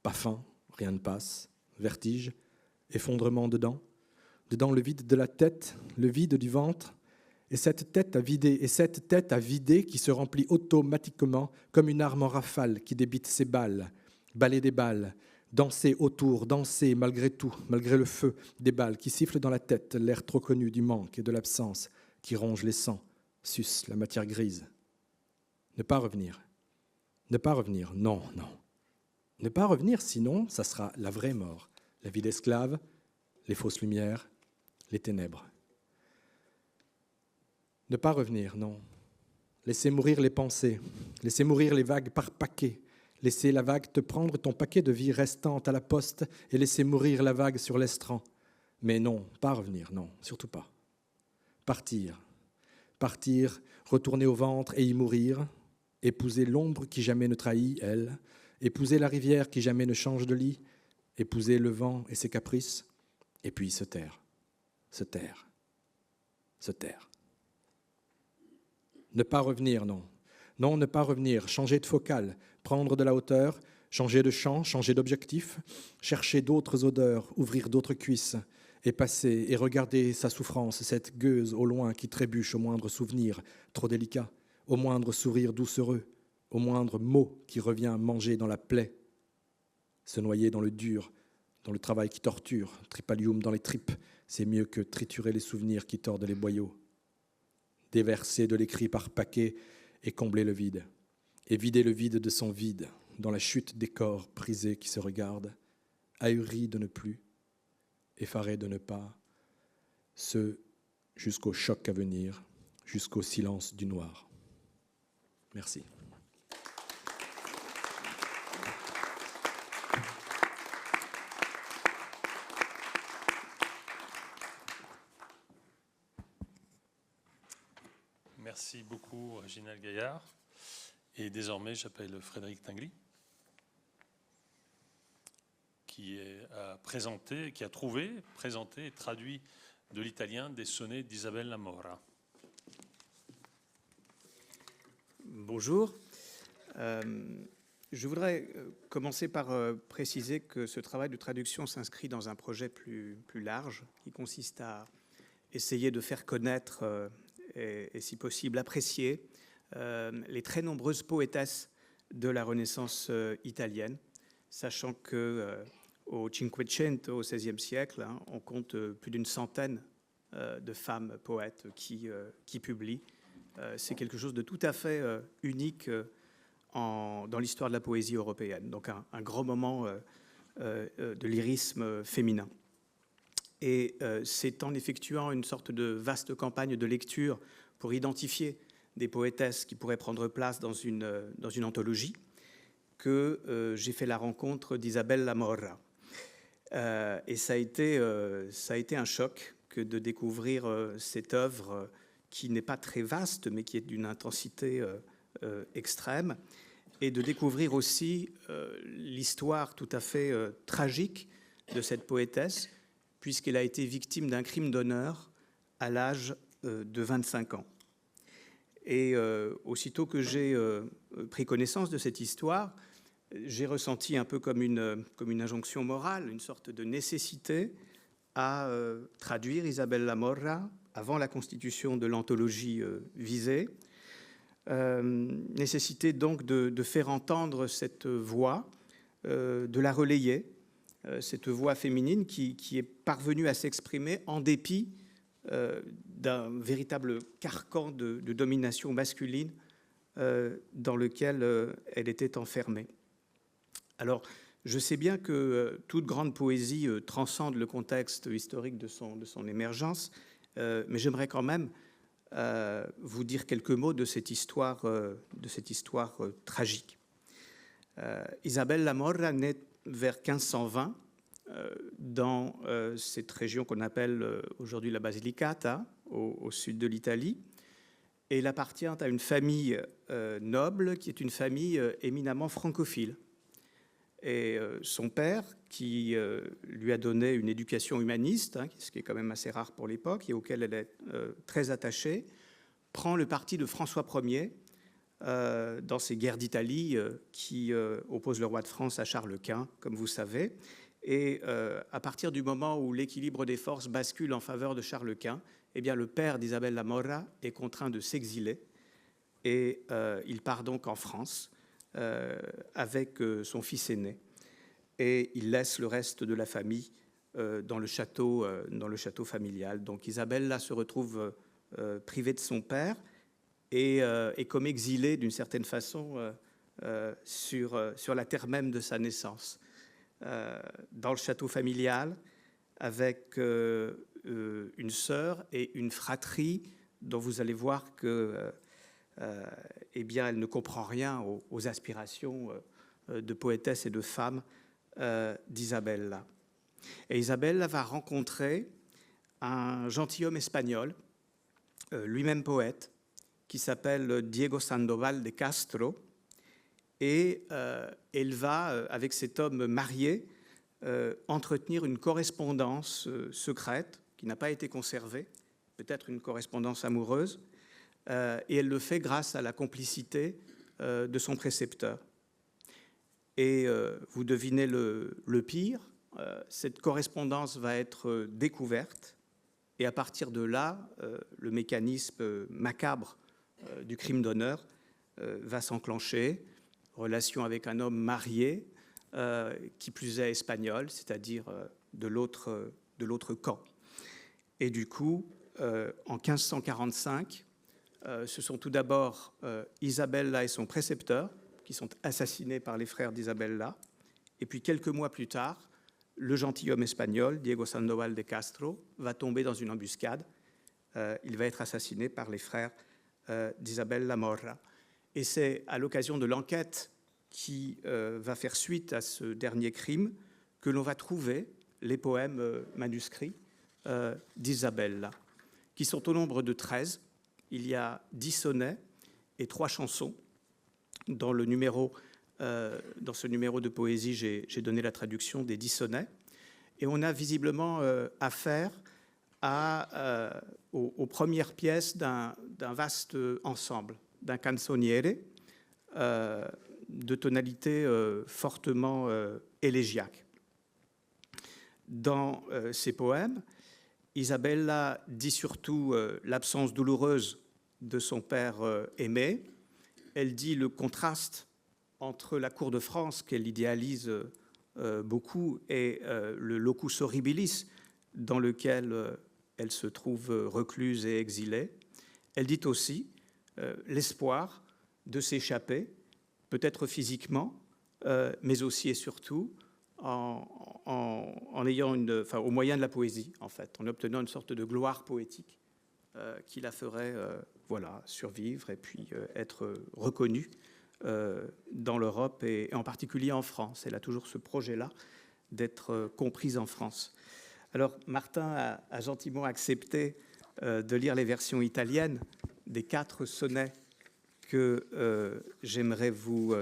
Pas faim, rien ne passe. Vertige, effondrement dedans. Dedans le vide de la tête, le vide du ventre. Et cette tête à vider qui se remplit automatiquement comme une arme en rafale qui débite ses balles. Baller des balles, danser autour, danser malgré tout, malgré le feu des balles qui sifflent dans la tête, l'air trop connu du manque et de l'absence qui ronge les sangs, suce la matière grise. Ne pas revenir. Ne pas revenir, non, non. Ne pas revenir, sinon, ça sera la vraie mort. La vie d'esclave, les fausses lumières, les ténèbres. Ne pas revenir, non. Laissez mourir les pensées, laissez mourir les vagues par paquets. Laissez la vague te prendre ton paquet de vie restante à la poste et laissez mourir la vague sur l'estran. Mais non, pas revenir, non, surtout pas. Partir. Partir, retourner au ventre et y mourir. Épouser l'ombre qui jamais ne trahit, elle. Épouser la rivière qui jamais ne change de lit. Épouser le vent et ses caprices. Et puis se taire. Se taire. Se taire. Ne pas revenir, non. Non, ne pas revenir, changer de focale, prendre de la hauteur, changer de champ, changer d'objectif, chercher d'autres odeurs, ouvrir d'autres cuisses, et passer et regarder sa souffrance, cette gueuse au loin qui trébuche au moindre souvenir trop délicat, au moindre sourire doucereux, au moindre mot qui revient manger dans la plaie, se noyer dans le dur, dans le travail qui torture, tripalium dans les tripes, c'est mieux que triturer les souvenirs qui tordent les boyaux. Déverser de l'écrit par paquet et combler le vide, et vider le vide de son vide, dans la chute des corps brisés qui se regardent, ahuris de ne plus, effarés de ne pas, ce jusqu'au choc à venir, jusqu'au silence du noir. Merci.
Merci beaucoup, Réginald Gaillard. Et désormais, j'appelle Frédéric Tinguely, qui a présenté et traduit de l'italien des sonnets d'Isabella Mora.
Bonjour. Je voudrais commencer par préciser que ce travail de traduction s'inscrit dans un projet plus large qui consiste à essayer de faire connaître et si possible apprécier les très nombreuses poétesses de la Renaissance italienne, sachant que au Cinquecento, au XVIe siècle, on compte plus d'une centaine de femmes poètes qui publient. C'est quelque chose de tout à fait unique dans l'histoire de la poésie européenne, donc un grand moment de lyrisme féminin. Et c'est en effectuant une sorte de vaste campagne de lecture pour identifier des poétesses qui pourraient prendre place dans une anthologie que j'ai fait la rencontre d'Isabella Mora. Et ça a été un choc que de découvrir cette œuvre qui n'est pas très vaste, mais qui est d'une intensité extrême, et de découvrir aussi l'histoire tout à fait tragique de cette poétesse, puisqu'elle a été victime d'un crime d'honneur à l'âge de 25 ans. Et aussitôt que j'ai pris connaissance de cette histoire, j'ai ressenti un peu comme une injonction morale, une sorte de nécessité à traduire Isabel Lamorra avant la constitution de l'anthologie visée. Nécessité donc de faire entendre cette voix, de la relayer, cette voix féminine qui est parvenue à s'exprimer en dépit d'un véritable carcan de domination masculine dans lequel elle était enfermée. Alors, je sais bien que toute grande poésie transcende le contexte historique de son émergence, mais j'aimerais quand même vous dire quelques mots de cette histoire tragique. Isabel Lamorra naît vers 1520 dans cette région qu'on appelle aujourd'hui la Basilicata, au sud de l'Italie. Et elle appartient à une famille noble qui est une famille éminemment francophile. Et son père, qui lui a donné une éducation humaniste, ce qui est quand même assez rare pour l'époque et auquel elle est très attachée, prend le parti de François Ier dans ces guerres d'Italie qui opposent le roi de France à Charles Quint, comme vous savez. Et à partir du moment où l'équilibre des forces bascule en faveur de Charles Quint, eh bien, le père d'Isabel Lamorra est contraint de s'exiler et il part donc en France avec son fils aîné. Et il laisse le reste de la famille dans le château familial. Donc Isabelle là se retrouve privée de son père et comme exilée d'une certaine façon sur la terre même de sa naissance. Dans le château familial, avec une sœur et une fratrie dont vous allez voir que eh bien, elle ne comprend rien aux aspirations de poétesse et de femme d'Isabella. Et Isabella va rencontrer un gentilhomme espagnol, lui-même poète, qui s'appelle Diego Sandoval de Castro, et elle va, avec cet homme marié, entretenir une correspondance secrète qui n'a pas été conservée, peut-être une correspondance amoureuse, et elle le fait grâce à la complicité de son précepteur. Et vous devinez le pire, cette correspondance va être découverte, et à partir de là, le mécanisme macabre du crime d'honneur va s'enclencher, relation avec un homme marié, qui plus est espagnol, c'est-à-dire de l'autre camp. Et du coup, en 1545, ce sont tout d'abord Isabella et son précepteur qui sont assassinés par les frères d'Isabella. Et puis quelques mois plus tard, le gentilhomme espagnol, Diego Sandoval de Castro, va tomber dans une embuscade. Il va être assassiné par les frères d'Isabel Lamorra. Et c'est à l'occasion de l'enquête qui va faire suite à ce dernier crime que l'on va trouver les poèmes manuscrits d'Isabella, qui sont au nombre de 13. Il y a 10 sonnets et 3 chansons. Dans ce numéro de poésie, j'ai donné la traduction des 10 sonnets. Et on a visiblement affaire aux premières pièces d'un vaste ensemble, d'un canzoniere de tonalité fortement élégiaque. Dans ces poèmes, Isabella dit surtout l'absence douloureuse de son père aimé. Elle dit le contraste entre la cour de France, qu'elle idéalise beaucoup, et le locus horribilis dans lequel elle se trouve recluse et exilée. Elle dit aussi l'espoir de s'échapper, peut-être physiquement, mais aussi et surtout en ayant au moyen de la poésie, en fait, en obtenant une sorte de gloire poétique qui la ferait survivre et puis être reconnue dans l'Europe et en particulier en France. Elle a toujours ce projet-là d'être comprise en France. Alors, Martin a gentiment accepté de lire les versions italiennes des 4 sonnets que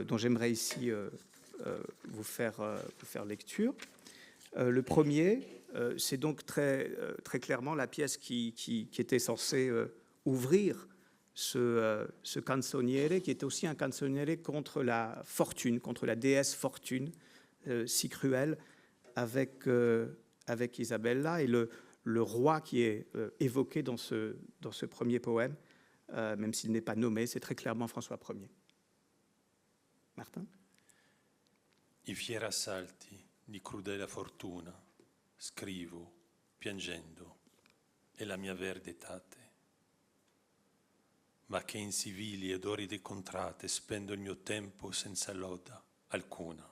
dont j'aimerais ici vous faire lecture. Le premier, c'est donc très clairement la pièce qui était censée ouvrir ce canzoniere, qui était aussi un canzoniere contre la fortune, contre la déesse fortune, si cruelle, avec Isabella, et le roi qui est évoqué dans ce premier poème, même s'il n'est pas nommé, c'est très clairement François Ier. Martin?
I fieri assalti di crudele fortuna scrivo piangendo e la mia verde etate, ma che in civili ed oride contrate spendo il mio tempo senza loda alcuna.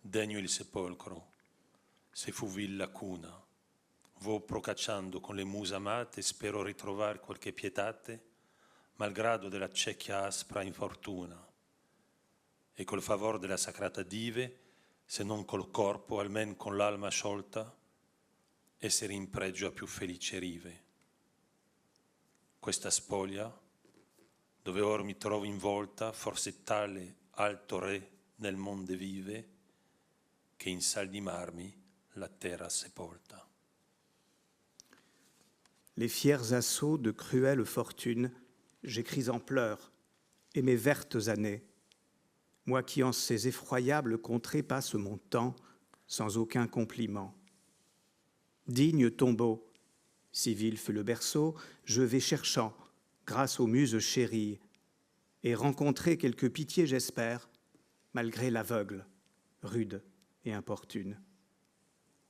Degno il sepolcro, se fu villa cuna, vo procacciando con le muse amate, spero ritrovar qualche pietate, malgrado della cecchia aspra infortuna, e col favor della sacrata dive, se non col corpo, almen con l'alma sciolta, essere in pregio a più felice rive. Questa spoglia, dove or mi trovo involta, forse tale alto re nel monde vive, che in saldi marmi la terra sepolta.
Les fiers assauts de cruelle fortune, j'écris en pleurs, et mes vertes années, moi qui en ces effroyables contrées passe mon temps sans aucun compliment. Digne tombeau, si vil fut le berceau, je vais cherchant, grâce aux muses chéries, et rencontrer quelque pitié, j'espère, malgré l'aveugle, rude et importune.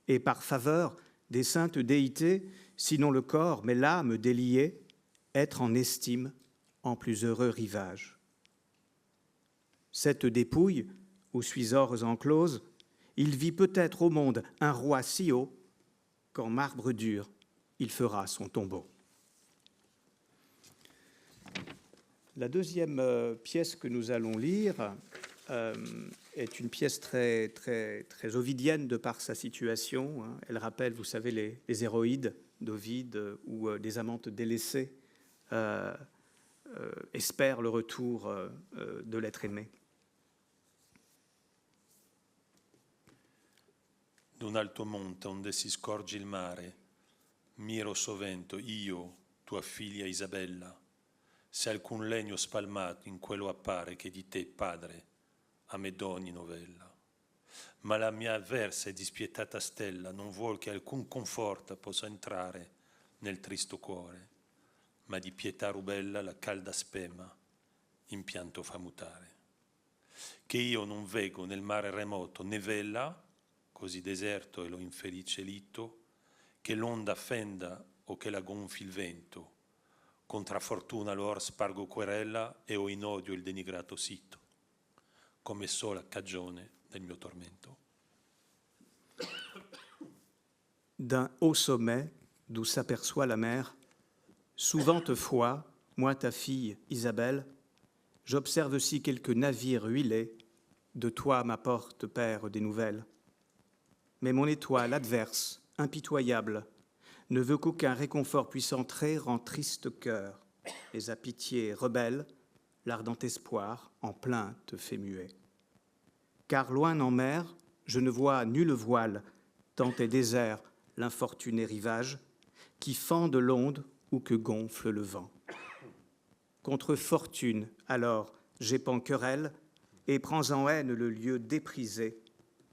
Et par faveur des saintes déités, sinon le corps, mais l'âme déliée, être en estime en plus heureux rivage. Cette dépouille, où suis ores enclose, il vit peut-être au monde un roi si haut qu'en marbre dur, il fera son tombeau. La deuxième pièce que nous allons lire est une pièce très, très, très ovidienne de par sa situation. Elle rappelle, vous savez, les héroïdes d'Ovide, où des amantes délaissées espèrent le retour de l'être aimé.
D'un alto monte onde si scorge il mare, miro sovento io, tua figlia Isabella, se alcun legno spalmato in quello appare che di te, padre, a me doni novella. Ma la mia avversa e dispietata stella non vuol che alcun conforta possa entrare nel tristo cuore, ma di pietà rubella la calda spema in pianto fa mutare. Che io non vego nel mare remoto né vela, così deserto e lo infelice lito, che l'onda fenda o che la gonfi il vento, contra fortuna lor spargo querella e ho in odio il denigrato sito, come sola cagione del mio tormento.
D'un haut sommet, d'où s'aperçoit la mer, souvente fois, moi ta fille Isabelle, j'observe aussi quelques navires huilés, de toi m'apporte, père, des nouvelles. Mais mon étoile adverse, impitoyable, ne veut qu'aucun réconfort puisse entrer en triste cœur, et à pitié rebelle, l'ardent espoir en plainte fait muet. Car loin en mer, je ne vois nul voile, tant est désert l'infortuné rivage, qui fende l'onde ou que gonfle le vent. Contre fortune, alors, j'épand querelle, et prends en haine le lieu déprisé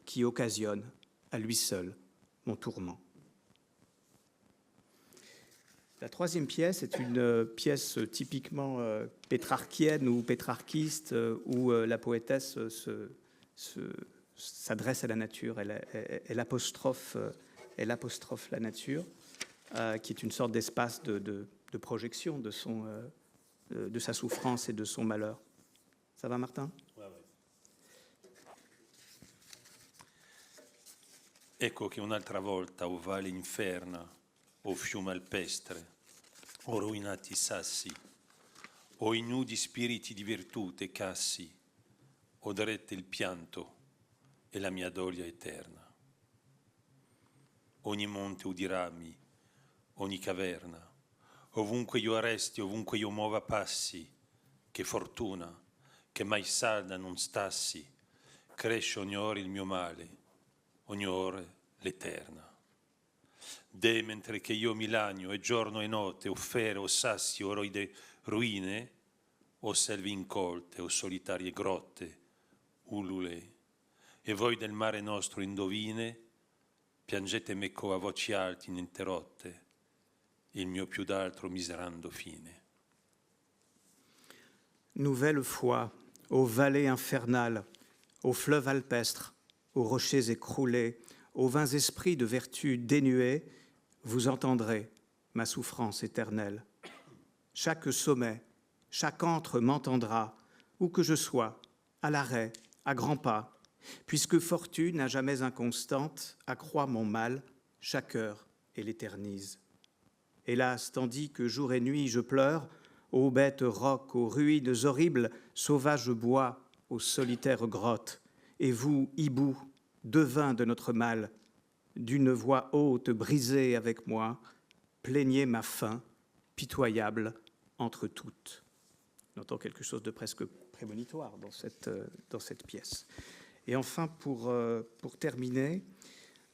qui occasionne à lui seul mon tourment. La troisième pièce est une pièce typiquement pétrarchienne ou pétrarchiste, où la poétesse s'adresse à la nature, elle apostrophe la nature, qui est une sorte d'espace de projection de sa souffrance et de son malheur. Ça va, Martin?
Ecco che un'altra volta, o vale inferna, o fiume alpestre, o rovinati sassi, o ignudi spiriti di virtute cassi, odorette il pianto e la mia doglia eterna. ogni monte udirammi, ogni caverna. Ovunque io resti, ovunque io muova passi, che fortuna, che mai salda non stassi, cresce ogni ora il mio male, ogni ora l'eterna. De mentre che io mi lagno e giorno e notte, o fere, o sassi, o roide ruine, o selve incolte, o solitarie grotte, ulule. E voi del mare nostro indovine, piangete meco a voci alti ininterrotte, il mio più d'altro miserando fine.
Nouvelle foi, aux vallées infernales, aux fleuves alpestres, aux rochers écroulés, aux vains esprits de vertu dénués, vous entendrez ma souffrance éternelle. Chaque sommet, chaque antre m'entendra, où que je sois, à l'arrêt, à grands pas, puisque fortune, à jamais inconstante, accroît mon mal, chaque heure et l'éternise. Hélas, tandis que jour et nuit je pleure, aux bêtes rocs, aux ruines horribles, sauvages bois, aux solitaires grottes, et vous, hiboux, devins de notre mal, d'une voix haute brisée avec moi, plaignez ma faim, pitoyable entre toutes. On entend quelque chose de presque prémonitoire dans cette pièce. Et enfin, pour terminer,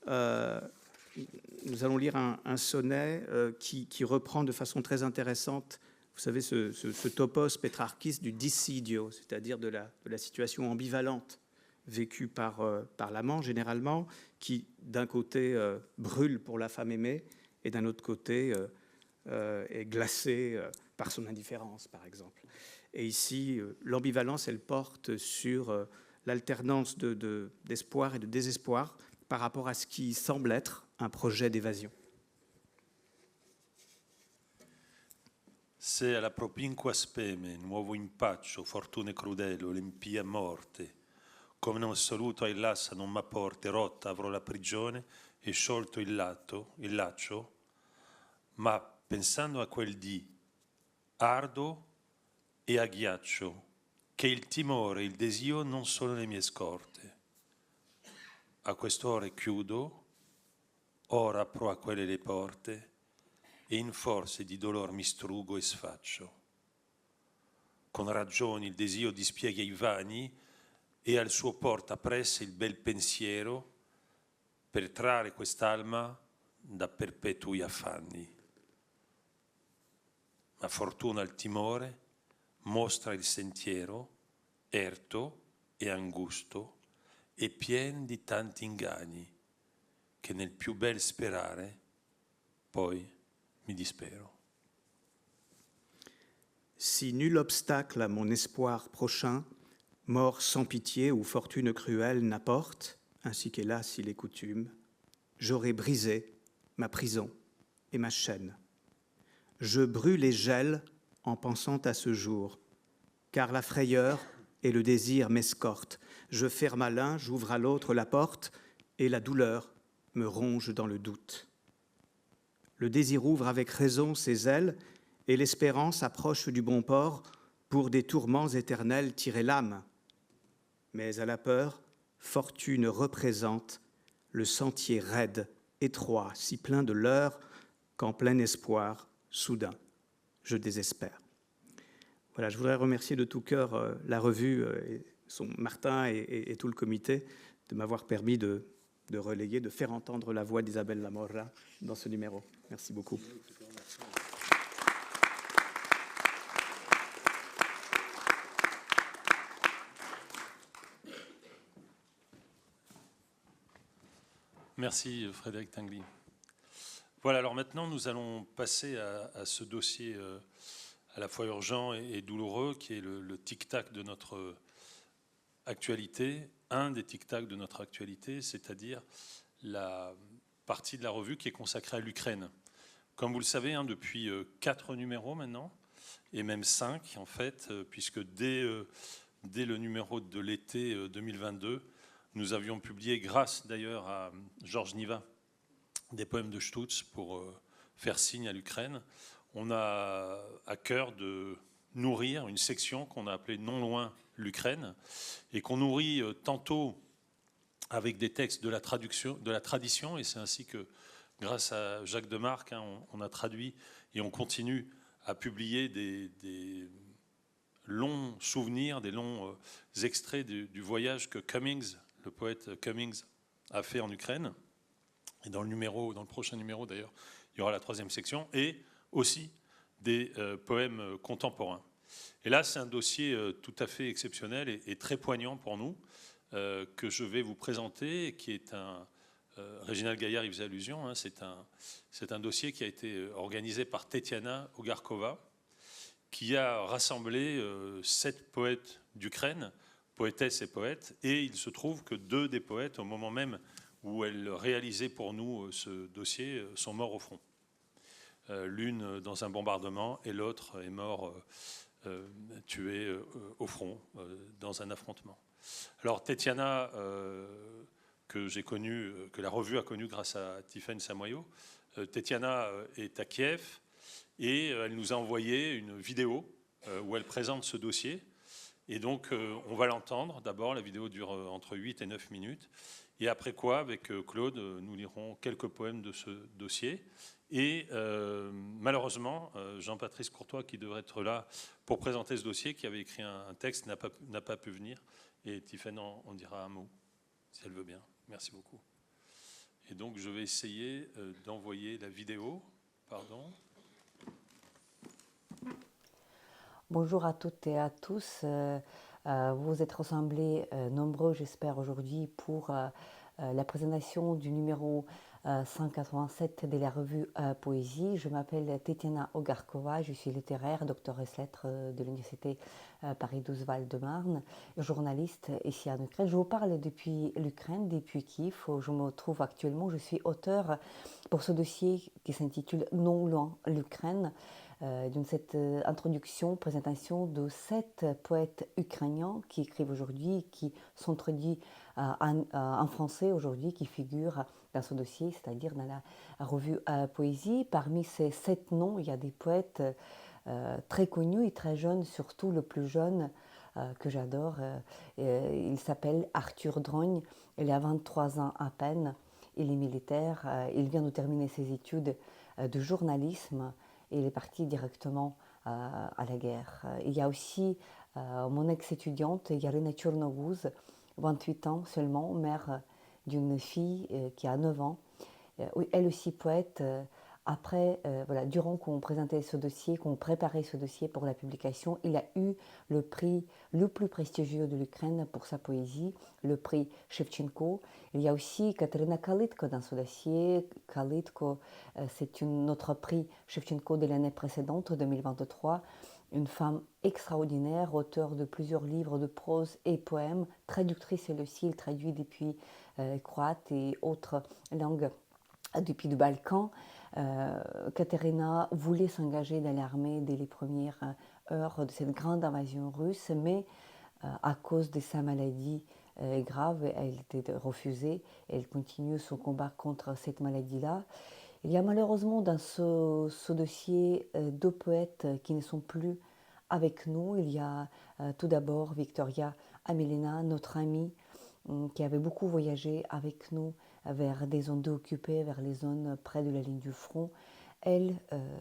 nous allons lire un sonnet qui reprend de façon très intéressante, vous savez, ce topos Petrarchis du dissidio, c'est-à-dire de la situation ambivalente vécue par l'amant généralement, qui d'un côté brûle pour la femme aimée et d'un autre côté est glacé par son indifférence, par exemple. Et ici, l'ambivalence, elle porte sur l'alternance d'espoir et de désespoir par rapport à ce qui semble être un projet d'évasion.
Se alla propinqua speme, nuovo impaccio, fortune crudele, olimpia morte, come non saluto ai lassa non m'apporte, rotta avrò la prigione e sciolto il laccio, ma pensando a quel dì, ardo e a ghiaccio, che il timore e il desio non sono le mie scorte. A quest'ore chiudo, ora apro a quelle le porte, e in forze di dolor mi strugo e sfaccio. Con ragione il desio dispiega i vani e al suo porta presse il bel pensiero per trarre quest'alma da perpetui affanni. Ma fortuna al timore mostra il sentiero erto e angusto e pien di tanti inganni che nel più bel sperare poi mi dispero.
Si nul obstacle à mon espoir prochain, mort sans pitié ou fortune cruelle n'apporte, ainsi qu'hélas il est coutume, j'aurai brisé ma prison et ma chaîne. Je brûle et gèle en pensant à ce jour, car la frayeur et le désir m'escortent. Je ferme à l'un, j'ouvre à l'autre la porte, et la douleur me ronge dans le doute. Le désir ouvre avec raison ses ailes, et l'espérance approche du bon port pour des tourments éternels tirer l'âme. Mais à la peur, fortune représente le sentier raide, étroit, si plein de leurres qu'en plein espoir, soudain, je désespère. Voilà, je voudrais remercier de tout cœur la revue, Martin et tout le comité de m'avoir permis de relayer, de faire entendre la voix d'Isabelle Lamorra dans ce numéro. Merci beaucoup.
Merci Frédéric Tinguely. Voilà, alors maintenant nous allons passer à ce dossier à la fois urgent et douloureux qui est le tic-tac de notre actualité, un des tic-tac de notre actualité, c'est-à-dire la partie de la revue qui est consacrée à l'Ukraine. Comme vous le savez, depuis 4 numéros maintenant, et même 5 en fait, puisque dès le numéro de l'été 2022, nous avions publié, grâce d'ailleurs à Georges Niva, des poèmes de Stutz pour faire signe à l'Ukraine. On a à cœur de nourrir une section qu'on a appelée Non loin l'Ukraine, et qu'on nourrit tantôt avec des textes de la tradition, et c'est ainsi que grâce à Jacques Demarque, hein, on a traduit et on continue à publier des longs souvenirs, des longs extraits du voyage que Cummings, le poète Cummings, a fait en Ukraine. Et dans le prochain numéro d'ailleurs, il y aura la 3e section, et aussi des poèmes contemporains. Et là, c'est un dossier tout à fait exceptionnel et très poignant pour nous, que je vais vous présenter, qui est un... Réginald Gaillard y faisait allusion, hein, c'est un dossier qui a été organisé par Tetiana Ogarkova, qui a rassemblé 7 poètes d'Ukraine, poétesses et poètes, et il se trouve que 2 des poètes, au moment même où elle réalisait pour nous ce dossier, sont morts au front. L'une dans un bombardement et l'autre est mort tué au front dans un affrontement. Alors Tetiana, que j'ai connu, que la revue a connu grâce à Tiffaine Samoyo, Tetiana est à Kiev et elle nous a envoyé une vidéo où elle présente ce dossier. Et donc on va l'entendre. D'abord, la vidéo dure entre 8 et 9 minutes. Et après quoi, avec Claude, nous lirons quelques poèmes de ce dossier. Et malheureusement, Jean-Patrice Courtois, qui devrait être là pour présenter ce dossier, qui avait écrit un texte, n'a pas pu venir. Et Tiffaine en dira un mot, si elle veut bien. Merci beaucoup. Et donc, je vais essayer d'envoyer la vidéo. Pardon.
Bonjour à toutes et à tous. Vous êtes rassemblés nombreux, j'espère, aujourd'hui pour la présentation du numéro 187 de la revue Poésie. Je m'appelle Tetiana Ogarkova, je suis littéraire, doctoresse lettres de l'Université Paris 12 Val-de-Marne, journaliste ici en Ukraine. Je vous parle depuis l'Ukraine, depuis Kiev, où je me trouve actuellement. Je suis auteur pour ce dossier qui s'intitule « Non loin l'Ukraine ». D'une cette introduction, présentation de 7 poètes ukrainiens qui écrivent aujourd'hui, qui sont traduits en français aujourd'hui, qui figurent dans ce dossier, c'est-à-dire dans la revue Poésie. Parmi ces 7 noms, il y a des poètes très connus et très jeunes, surtout le plus jeune que j'adore. Il s'appelle Arthur Drogne, il a 23 ans à peine, il est militaire, il vient de terminer ses études de journalisme. Et il est parti directement à la guerre. Il y a aussi mon ex-étudiante, Yarina Tchornogouz, 28 ans seulement, mère d'une fille qui a 9 ans. Elle aussi poète. Après, voilà, durant qu'on présentait ce dossier, qu'on préparait ce dossier pour la publication, il a eu le prix le plus prestigieux de l'Ukraine pour sa poésie, le prix Shevchenko. Il y a aussi Katerina Kalitko dans ce dossier. Kalitko, c'est notre prix Shevchenko de l'année précédente, 2023. Une femme extraordinaire, auteure de plusieurs livres de prose et poèmes, traductrice elle aussi, elle traduit depuis croate et autres langues depuis le Balkan. Katerina voulait s'engager dans l'armée dès les premières heures de cette grande invasion russe, mais à cause de sa maladie grave, elle était refusée. Elle continue son combat contre cette maladie-là. Il y a malheureusement dans ce dossier 2 poètes qui ne sont plus avec nous. Il y a tout d'abord Victoria Amelina, notre amie, qui avait beaucoup voyagé avec nous vers des zones occupées, vers les zones près de la ligne du front. Elle,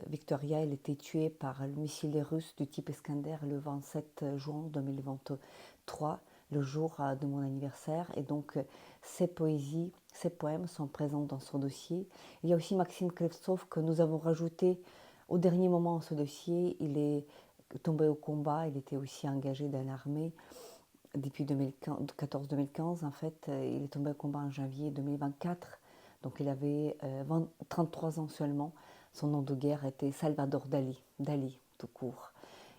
Victoria, elle était tuée par le missile russe du type Iskander le 27 juin 2023, le jour de mon anniversaire. Et donc, ces poésies, ces poèmes sont présents dans ce dossier. Il y a aussi Maxime Klevtsov que nous avons rajouté au dernier moment dans ce dossier. Il est tombé au combat, il était aussi engagé dans l'armée. Depuis 2014-2015, en fait, il est tombé au combat en janvier 2024. Donc il avait 33 ans seulement. Son nom de guerre était Salvador Dali, tout court.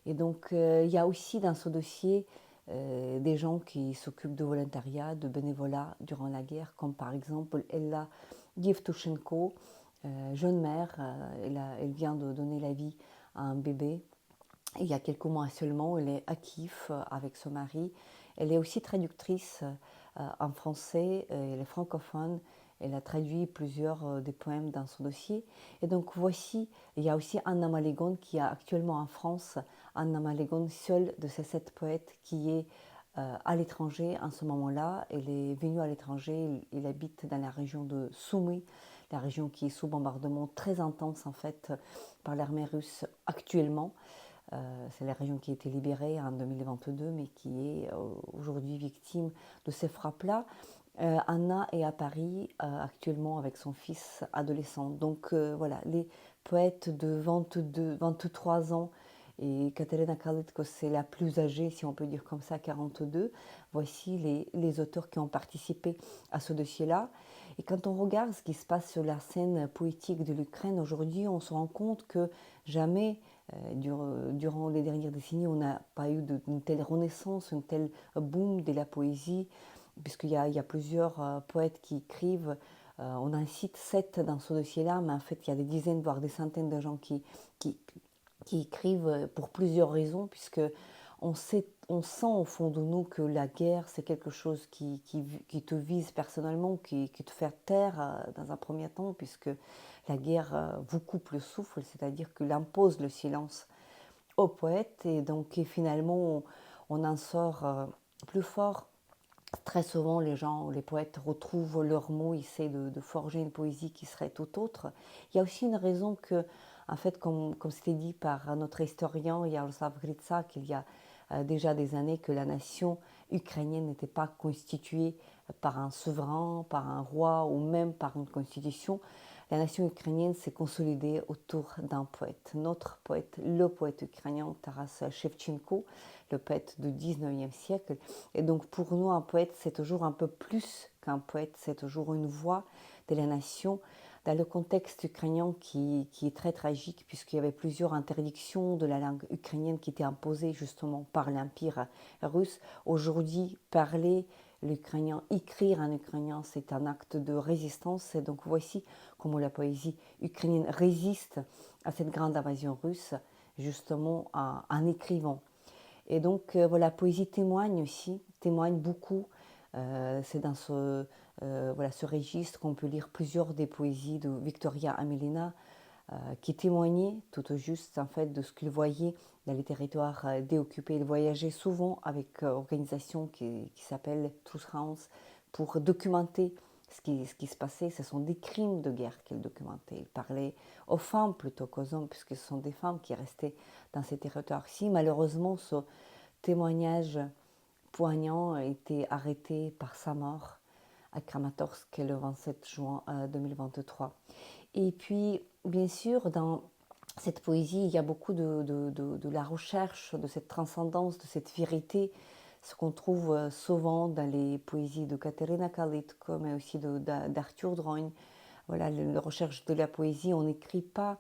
Et donc il y a aussi dans ce dossier des gens qui s'occupent de volontariat, de bénévolat durant la guerre, comme par exemple Ella Yevtushenko, jeune mère. Elle vient de donner la vie à un bébé. Il y a quelques mois seulement, elle est à Kiev avec son mari. Elle est aussi traductrice en français, elle est francophone. Elle a traduit plusieurs des poèmes dans son dossier. Et donc voici, il y a aussi Anna Malégon qui est actuellement en France. Anna Malégon, seule de ces 7 poètes qui est à l'étranger en ce moment-là. Elle est venue à l'étranger, elle habite dans la région de Sumy, la région qui est sous bombardement très intense en fait par l'armée russe actuellement. C'est la région qui a été libérée en 2022, mais qui est aujourd'hui victime de ces frappes-là. Anna est à Paris actuellement avec son fils adolescent. Donc voilà, les poètes de 22, 23 ans et Katerina Kalitko, c'est la plus âgée, si on peut dire comme ça, 42. Voici les auteurs qui ont participé à ce dossier-là. Et quand on regarde ce qui se passe sur la scène poétique de l'Ukraine aujourd'hui, on se rend compte que jamais, durant les dernières décennies, on n'a pas eu une telle renaissance, une telle boom de la poésie, puisqu'il y a plusieurs poètes qui écrivent. On en cite 7 dans ce dossier-là, mais en fait, il y a des dizaines, voire des centaines de gens qui écrivent pour plusieurs raisons, puisque on sent au fond de nous que la guerre, c'est quelque chose qui te vise personnellement, qui te fait taire dans un premier temps, puisque la guerre vous coupe le souffle, c'est-à-dire qu'elle impose le silence aux poètes, et donc finalement, on en sort plus fort. Très souvent, les poètes retrouvent leurs mots, essaient de forger une poésie qui serait tout autre. Il y a aussi une raison que, en fait, comme c'était dit par notre historien Jaroslav Gritsa, qu'il y a déjà des années que la nation ukrainienne n'était pas constituée par un souverain, par un roi ou même par une constitution. La nation ukrainienne s'est consolidée autour d'un poète, notre poète, le poète ukrainien Taras Shevchenko, le poète du 19e siècle. Et donc pour nous, un poète, c'est toujours un peu plus qu'un poète, c'est toujours une voix de la nation. Dans le contexte ukrainien qui est très tragique, puisqu'il y avait plusieurs interdictions de la langue ukrainienne qui étaient imposées justement par l'Empire russe, aujourd'hui, parler l'ukrainien, écrire en ukrainien, c'est un acte de résistance. Et donc voici comment la poésie ukrainienne résiste à cette grande invasion russe, justement en écrivant. Et donc voilà, la poésie témoigne beaucoup. C'est dans ce registre qu'on peut lire plusieurs des poésies de Victoria Amelina qui témoignaient tout au juste en fait de ce qu'il voyait dans les territoires déoccupés. Il voyageait souvent avec une organisation qui s'appelle Truth House pour documenter ce qui se passait. Ce sont des crimes de guerre qu'il documentait. Il parlait aux femmes plutôt qu'aux hommes, puisque ce sont des femmes qui restaient dans ces territoires-ci. Malheureusement, ce témoignage poignant a été arrêté par sa mort à Kramatorsk le 27 juin 2023. Et puis, bien sûr, dans cette poésie, il y a beaucoup de la recherche, de cette transcendance, de cette vérité, ce qu'on trouve souvent dans les poésies de Katerina Kalitko, mais aussi d'Arthur Droin. Voilà, la recherche de la poésie, on n'écrit pas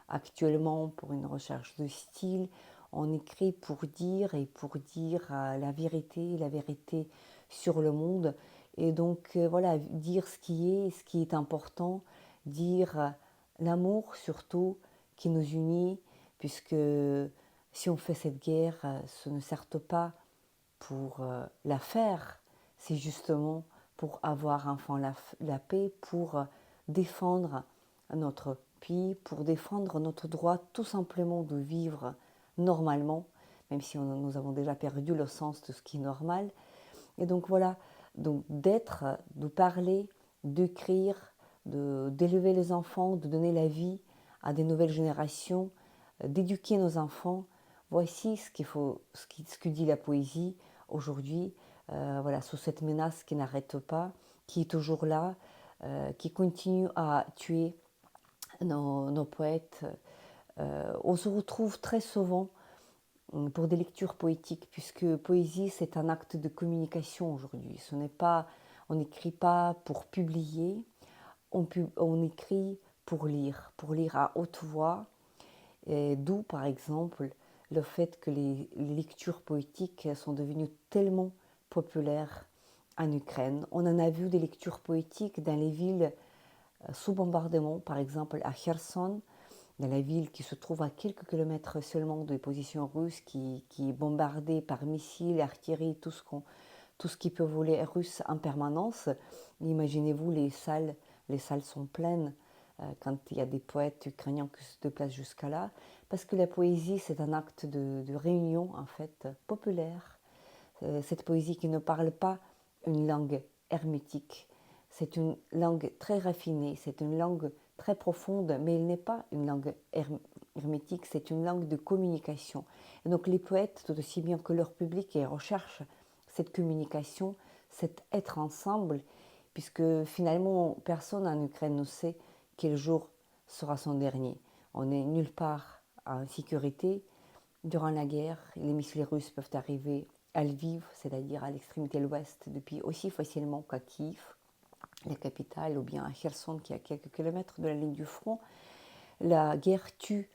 actuellement pour une recherche de style, on écrit pour dire la vérité sur le monde. Et donc, voilà, dire ce qui est important, dire l'amour surtout qui nous unit, puisque si on fait cette guerre, ce ne sert pas pour la faire, c'est justement pour avoir enfin la paix, pour défendre notre pays, pour défendre notre droit tout simplement de vivre normalement, même si nous avons déjà perdu le sens de ce qui est normal. Et donc voilà, donc d'être, de parler, d'écrire, d'élever les enfants, de donner la vie à des nouvelles générations, d'éduquer nos enfants. Voici ce que dit la poésie aujourd'hui, voilà, sous cette menace qui n'arrête pas, qui est toujours là, qui continue à tuer nos poètes. On se retrouve très souvent pour des lectures poétiques, puisque poésie, c'est un acte de communication aujourd'hui. On n'écrit pas pour publier, on écrit pour lire à haute voix, d'où par exemple le fait que les lectures poétiques sont devenues tellement populaires en Ukraine. On en a vu des lectures poétiques dans les villes sous bombardement, par exemple à Kherson, dans la ville qui se trouve à quelques kilomètres seulement des positions russes, qui est bombardée par missiles, artillerie, tout ce qui peut voler russe en permanence. Imaginez-vous, les salles sont pleines quand il y a des poètes ukrainiens qui se déplacent jusqu'à là, parce que la poésie, c'est un acte de réunion, en fait, populaire. Cette poésie qui ne parle pas une langue hermétique, C'est une langue très raffinée, c'est une langue très profonde, mais elle n'est pas une langue hermétique, c'est une langue de communication. Et donc les poètes, tout aussi bien que leur public, recherchent cette communication, cet être ensemble, puisque finalement personne en Ukraine ne sait quel jour sera son dernier. On n'est nulle part en sécurité. Durant la guerre, les missiles russes peuvent arriver à Lviv, c'est-à-dire à l'extrémité de l'ouest, depuis aussi facilement qu'à Kiev, la capitale, ou bien à Kherson, qui est à quelques kilomètres de la ligne du front. La guerre tue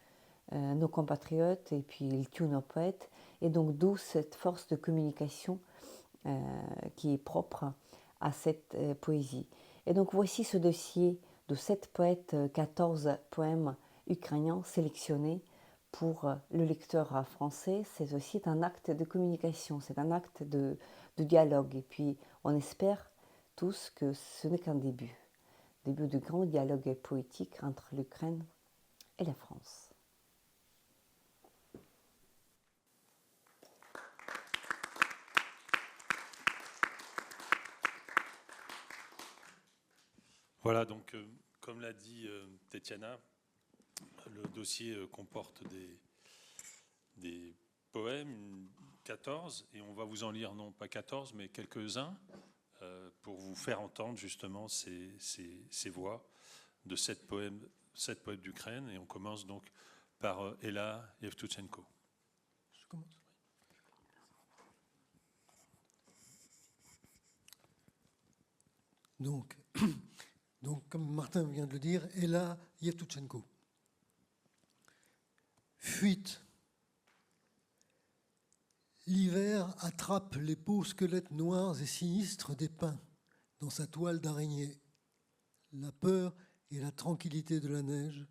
nos compatriotes et puis il tue nos poètes. Et donc d'où cette force de communication qui est propre à cette poésie. Et donc voici ce dossier de 7 poètes, 14 poèmes ukrainiens sélectionnés pour le lecteur français. C'est aussi un acte de communication, c'est un acte de dialogue. Et puis on espère tous que ce n'est qu'un début de grand dialogue poétique entre l'Ukraine et la France.
Voilà, donc comme l'a dit Tetiana, le dossier comporte des poèmes, 14, et on va vous en lire non pas 14, mais quelques-uns, pour vous faire entendre justement ces voix de 7 poèmes d'Ukraine. Et on commence donc par Ella Yevtuchenko.
Je commence. Donc, comme Martin vient de le dire, Ella Yevtuchenko. Fuite. L'hiver attrape les peaux squelettes noirs et sinistres des pins dans sa toile d'araignée. La peur et la tranquillité de la neige.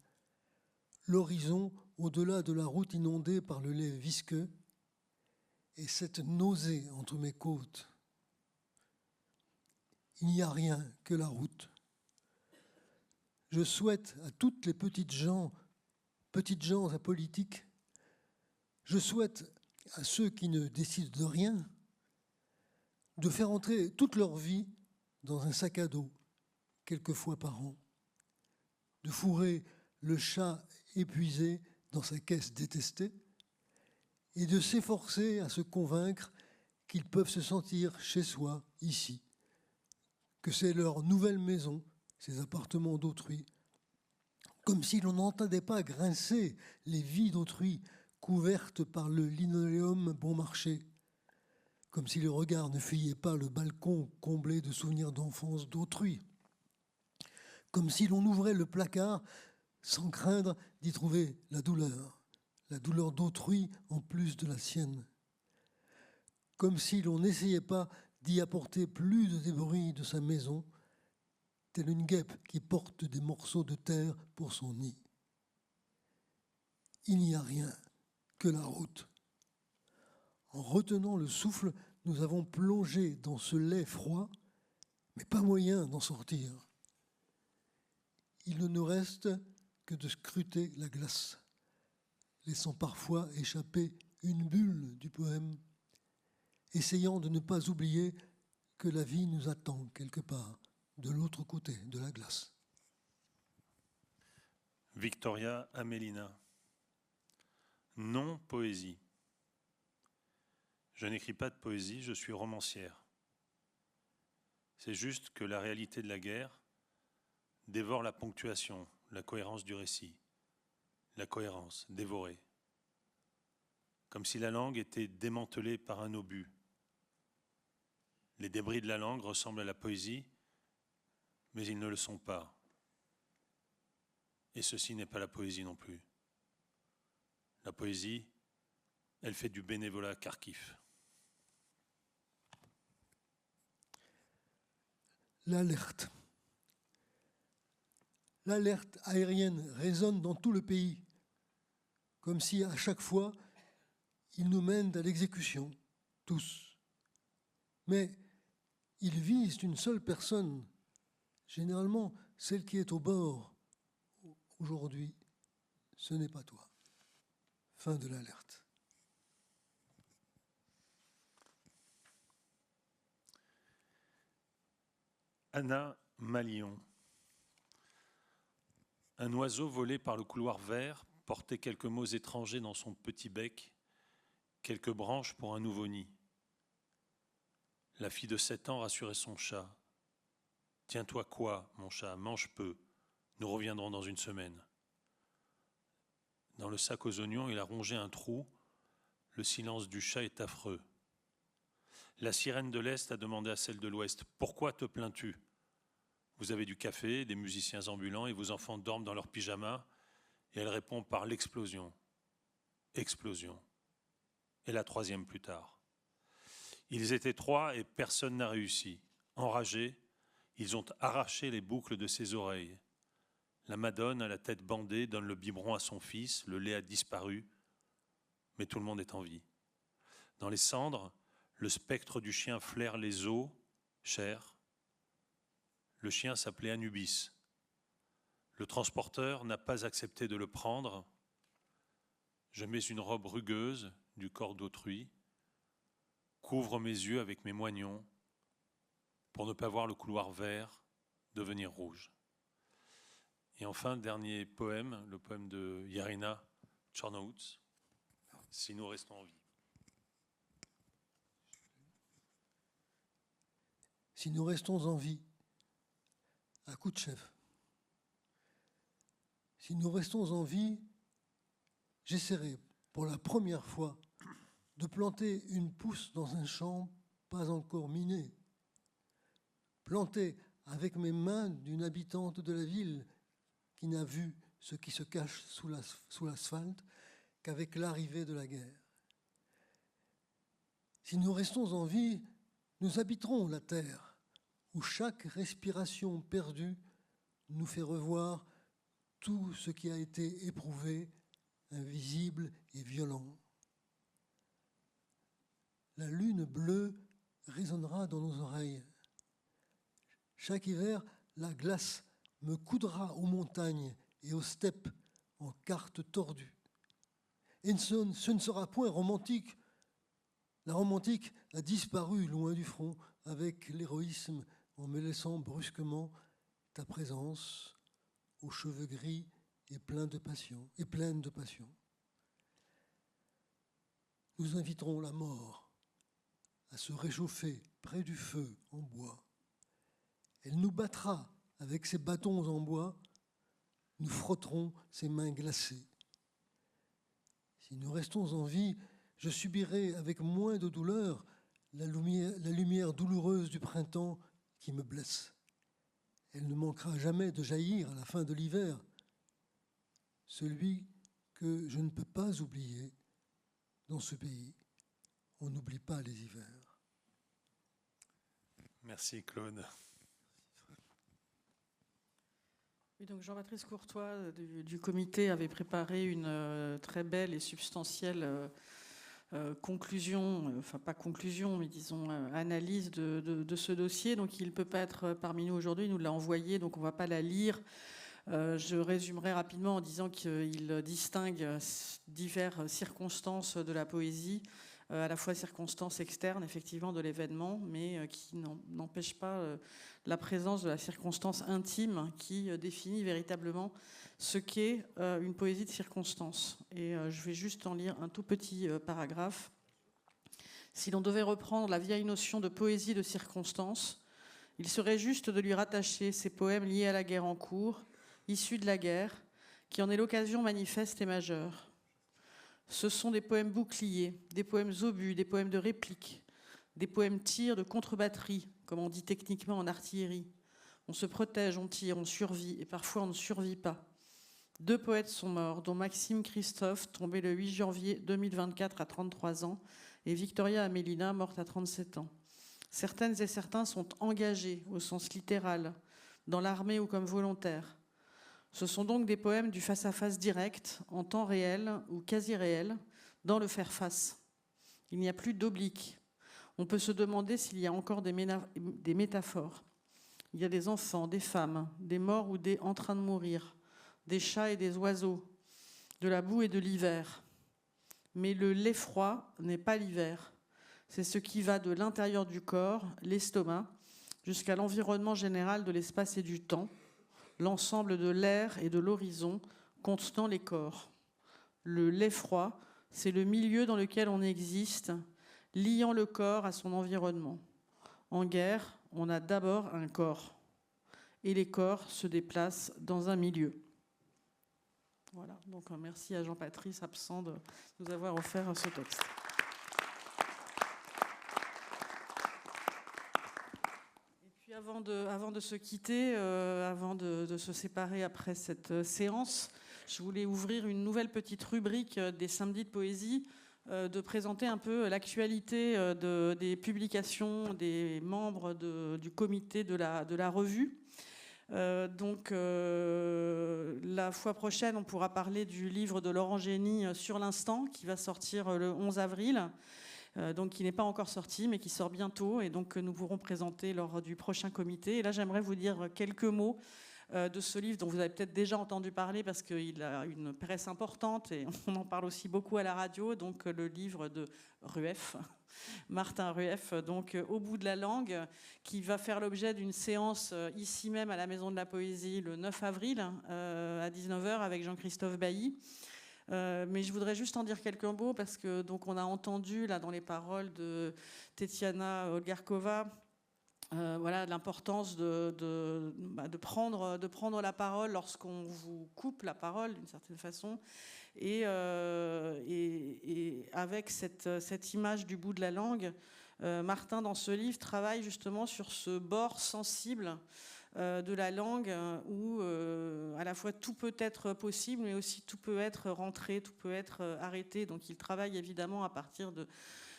L'horizon au-delà de la route inondée par le lait visqueux. Et cette nausée entre mes côtes. Il n'y a rien que la route. Je souhaite à toutes les petites gens apolitiques, je souhaite à ceux qui ne décident de rien, de faire entrer toute leur vie dans un sac à dos, quelques fois par an, de fourrer le chat épuisé dans sa caisse détestée et de s'efforcer à se convaincre qu'ils peuvent se sentir chez soi, ici, que c'est leur nouvelle maison, ces appartements d'autrui, comme si l'on n'entendait pas grincer les vies d'autrui couvertes par le linoléum bon marché, comme si le regard ne fuyait pas le balcon comblé de souvenirs d'enfance d'autrui, comme si l'on ouvrait le placard sans craindre d'y trouver la douleur d'autrui en plus de la sienne, comme si l'on n'essayait pas d'y apporter plus de débris de sa maison, telle une guêpe qui porte des morceaux de terre pour son nid. Il n'y a rien que la route. En retenant le souffle, nous avons plongé dans ce lait froid, mais pas moyen d'en sortir. Il ne nous reste que de scruter la glace, laissant parfois échapper une bulle du poème, essayant de ne pas oublier que la vie nous attend quelque part, de l'autre côté de la glace.
Victoria Amelina. Non poésie. Je n'écris pas de poésie, je suis romancière. C'est juste que la réalité de la guerre dévore la ponctuation, la cohérence du récit, la cohérence dévorée. Comme si la langue était démantelée par un obus. Les débris de la langue ressemblent à la poésie, mais ils ne le sont pas. Et ceci n'est pas la poésie non plus. La poésie, elle fait du bénévolat Kharkiv.
L'alerte. L'alerte aérienne résonne dans tout le pays, comme si à chaque fois, ils nous mènent à l'exécution, tous. Mais ils visent une seule personne, généralement celle qui est au bord. Aujourd'hui, ce n'est pas toi. Fin de l'alerte.
Anna Malion. Un oiseau volé par le couloir vert portait quelques mots étrangers dans son petit bec, quelques branches pour un nouveau nid. La fille de 7 ans rassurait son chat. « Tiens-toi quoi, mon chat, mange peu, nous reviendrons dans une semaine. » Dans le sac aux oignons, il a rongé un trou. Le silence du chat est affreux. La sirène de l'Est a demandé à celle de l'Ouest « Pourquoi te plains-tu ? Vous avez du café, des musiciens ambulants et vos enfants dorment dans leurs pyjamas. » Et elle répond par l'explosion. Explosion. Et la troisième plus tard. Ils étaient 3 et personne n'a réussi. Enragés, ils ont arraché les boucles de ses oreilles. La madone, à la tête bandée, donne le biberon à son fils, le lait a disparu, mais tout le monde est en vie. Dans les cendres, le spectre du chien flaire les os, chairs. Le chien s'appelait Anubis. Le transporteur n'a pas accepté de le prendre. Je mets une robe rugueuse du corps d'autrui, couvre mes yeux avec mes moignons pour ne pas voir le couloir vert devenir rouge. Et enfin, dernier poème, le poème de Yarina Tchornohouts, « Si nous restons en vie ».
Si nous restons en vie, à coup de chef. Si nous restons en vie, j'essaierai pour la première fois de planter une pousse dans un champ pas encore miné, plantée avec mes mains d'une habitante de la ville qui n'a vu ce qui se cache sous l'asphalte qu'avec l'arrivée de la guerre. Si nous restons en vie, nous habiterons la terre où chaque respiration perdue nous fait revoir tout ce qui a été éprouvé, invisible et violent. La lune bleue résonnera dans nos oreilles. Chaque hiver, la glace me coudra aux montagnes et aux steppes en cartes tordues. Et ce ne sera point romantique. La romantique a disparu loin du front avec l'héroïsme en me laissant brusquement ta présence aux cheveux gris et pleine de passion. Nous inviterons la mort à se réchauffer près du feu en bois. Elle nous battra avec ses bâtons en bois, nous frotterons ses mains glacées. Si nous restons en vie, je subirai avec moins de douleur la lumière douloureuse du printemps qui me blesse. Elle ne manquera jamais de jaillir à la fin de l'hiver, celui que je ne peux pas oublier dans ce pays. On n'oublie pas les hivers.
Merci Claude.
Oui, donc Jean-Patrice Courtois du comité avait préparé une très belle et substantielle conclusion, enfin pas conclusion, mais disons analyse de ce dossier. Donc il ne peut pas être parmi nous aujourd'hui, il nous l'a envoyé, donc on ne va pas la lire. Je résumerai rapidement en disant qu'il distingue diverses circonstances de la poésie, à la fois circonstances externes, effectivement, de l'événement, mais qui n'empêchent pas la présence de la circonstance intime qui définit véritablement ce qu'est une poésie de circonstance. Et je vais juste en lire un tout petit paragraphe. Si l'on devait reprendre la vieille notion de poésie de circonstance, il serait juste de lui rattacher ces poèmes liés à la guerre en cours, issus de la guerre, qui en est l'occasion manifeste et majeure. Ce sont des poèmes boucliers, des poèmes obus, des poèmes de réplique, des poèmes tirs de contre-batterie, comme on dit techniquement en artillerie. On se protège, on tire, on survit, et parfois on ne survit pas. 2 poètes sont morts, dont Maxime Christophe, tombé le 8 janvier 2024 à 33 ans, et Victoria Amelina, morte à 37 ans. Certaines et certains sont engagés, au sens littéral, dans l'armée ou comme volontaires. Ce sont donc des poèmes du face-à-face direct, en temps réel ou quasi réel, dans le faire-face. Il n'y a plus d'oblique. On peut se demander s'il y a encore des métaphores. Il y a des enfants, des femmes, des morts ou des en train de mourir, des chats et des oiseaux, de la boue et de l'hiver. Mais l'effroi n'est pas l'hiver. C'est ce qui va de l'intérieur du corps, l'estomac, jusqu'à l'environnement général de l'espace et du temps, l'ensemble de l'air et de l'horizon contenant les corps. Le l'effroi, c'est le milieu dans lequel on existe, liant le corps à son environnement. En guerre, on a d'abord un corps, et les corps se déplacent dans un milieu. Voilà, donc merci à Jean-Patrice, absent, de nous avoir offert ce texte. Et puis avant de se quitter, avant de se séparer après cette séance, je voulais ouvrir une nouvelle petite rubrique des samedis de poésie, de présenter un peu l'actualité des publications des membres du comité de la revue. Donc la fois prochaine, on pourra parler du livre de Laurent Génie Sur l'instant, qui va sortir le 11 avril, donc qui n'est pas encore sorti, mais qui sort bientôt, et donc nous pourrons présenter lors du prochain comité. Et là, j'aimerais vous dire quelques mots de ce livre dont vous avez peut-être déjà entendu parler parce qu'il a une presse importante et on en parle aussi beaucoup à la radio, donc le livre de Rueff, Martin Rueff, donc Au bout de la langue, qui va faire l'objet d'une séance ici même à la Maison de la Poésie le 9 avril à 19h avec Jean-Christophe Bailly. Mais je voudrais juste en dire quelques mots parce que donc on a entendu là dans les paroles de Tetiana Olgarkova voilà, l'importance de prendre la parole lorsqu'on vous coupe la parole d'une certaine façon. Et avec cette image du bout de la langue, Martin, dans ce livre, travaille justement sur ce bord sensible de la langue où à la fois tout peut être possible, mais aussi tout peut être rentré, tout peut être arrêté. Donc il travaille évidemment à partir de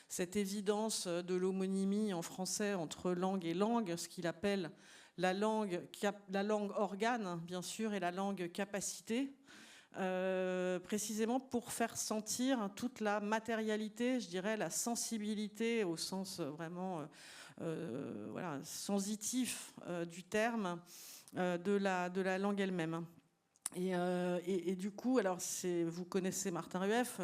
cette évidence de l'homonymie en français entre langue et langue, ce qu'il appelle la langue organe, bien sûr, et la langue capacité, précisément pour faire sentir toute la matérialité, je dirais la sensibilité au sens vraiment voilà, sensitif du terme de la langue elle-même. Et du coup, alors vous connaissez Martin Rueff,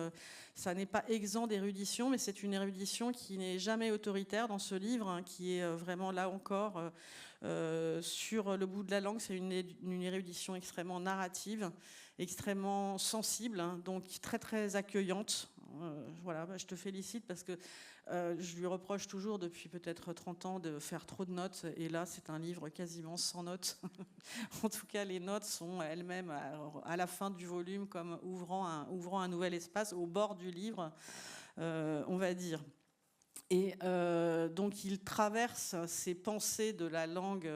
ça n'est pas exempt d'érudition, mais c'est une érudition qui n'est jamais autoritaire dans ce livre, hein, qui est vraiment là encore sur le bout de la langue. C'est une érudition extrêmement narrative, extrêmement sensible, hein, donc très très accueillante. Voilà, je te félicite parce que je lui reproche toujours depuis peut-être 30 ans de faire trop de notes, et là c'est un livre quasiment sans notes. En tout cas, les notes sont elles-mêmes à la fin du volume comme ouvrant un nouvel espace au bord du livre, on va dire. Et donc il traverse ces pensées de la langue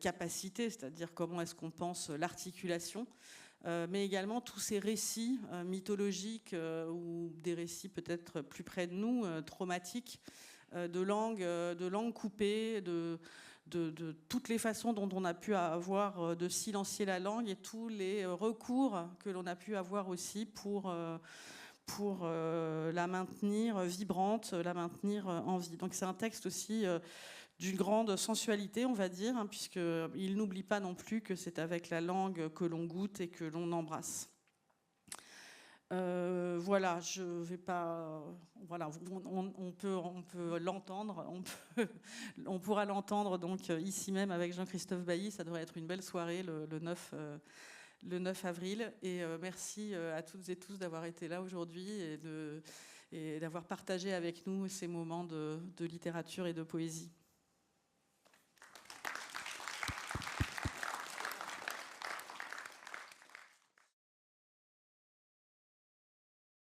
capacité, c'est-à-dire comment est-ce qu'on pense l'articulation, mais également tous ces récits mythologiques ou des récits peut-être plus près de nous, traumatiques, de langue coupée, de toutes les façons dont on a pu avoir de silencier la langue et tous les recours que l'on a pu avoir aussi pour la maintenir vibrante, la maintenir en vie. Donc c'est un texte aussi d'une grande sensualité, on va dire, hein, puisqu'il n'oublie pas non plus que c'est avec la langue que l'on goûte et que l'on embrasse. Voilà, je vais pas. Voilà, on peut l'entendre, on pourra l'entendre donc ici même avec Jean-Christophe Bailly. Ça devrait être une belle soirée le 9 avril. Et merci à toutes et tous d'avoir été là aujourd'hui et d'avoir partagé avec nous ces moments de littérature et de poésie.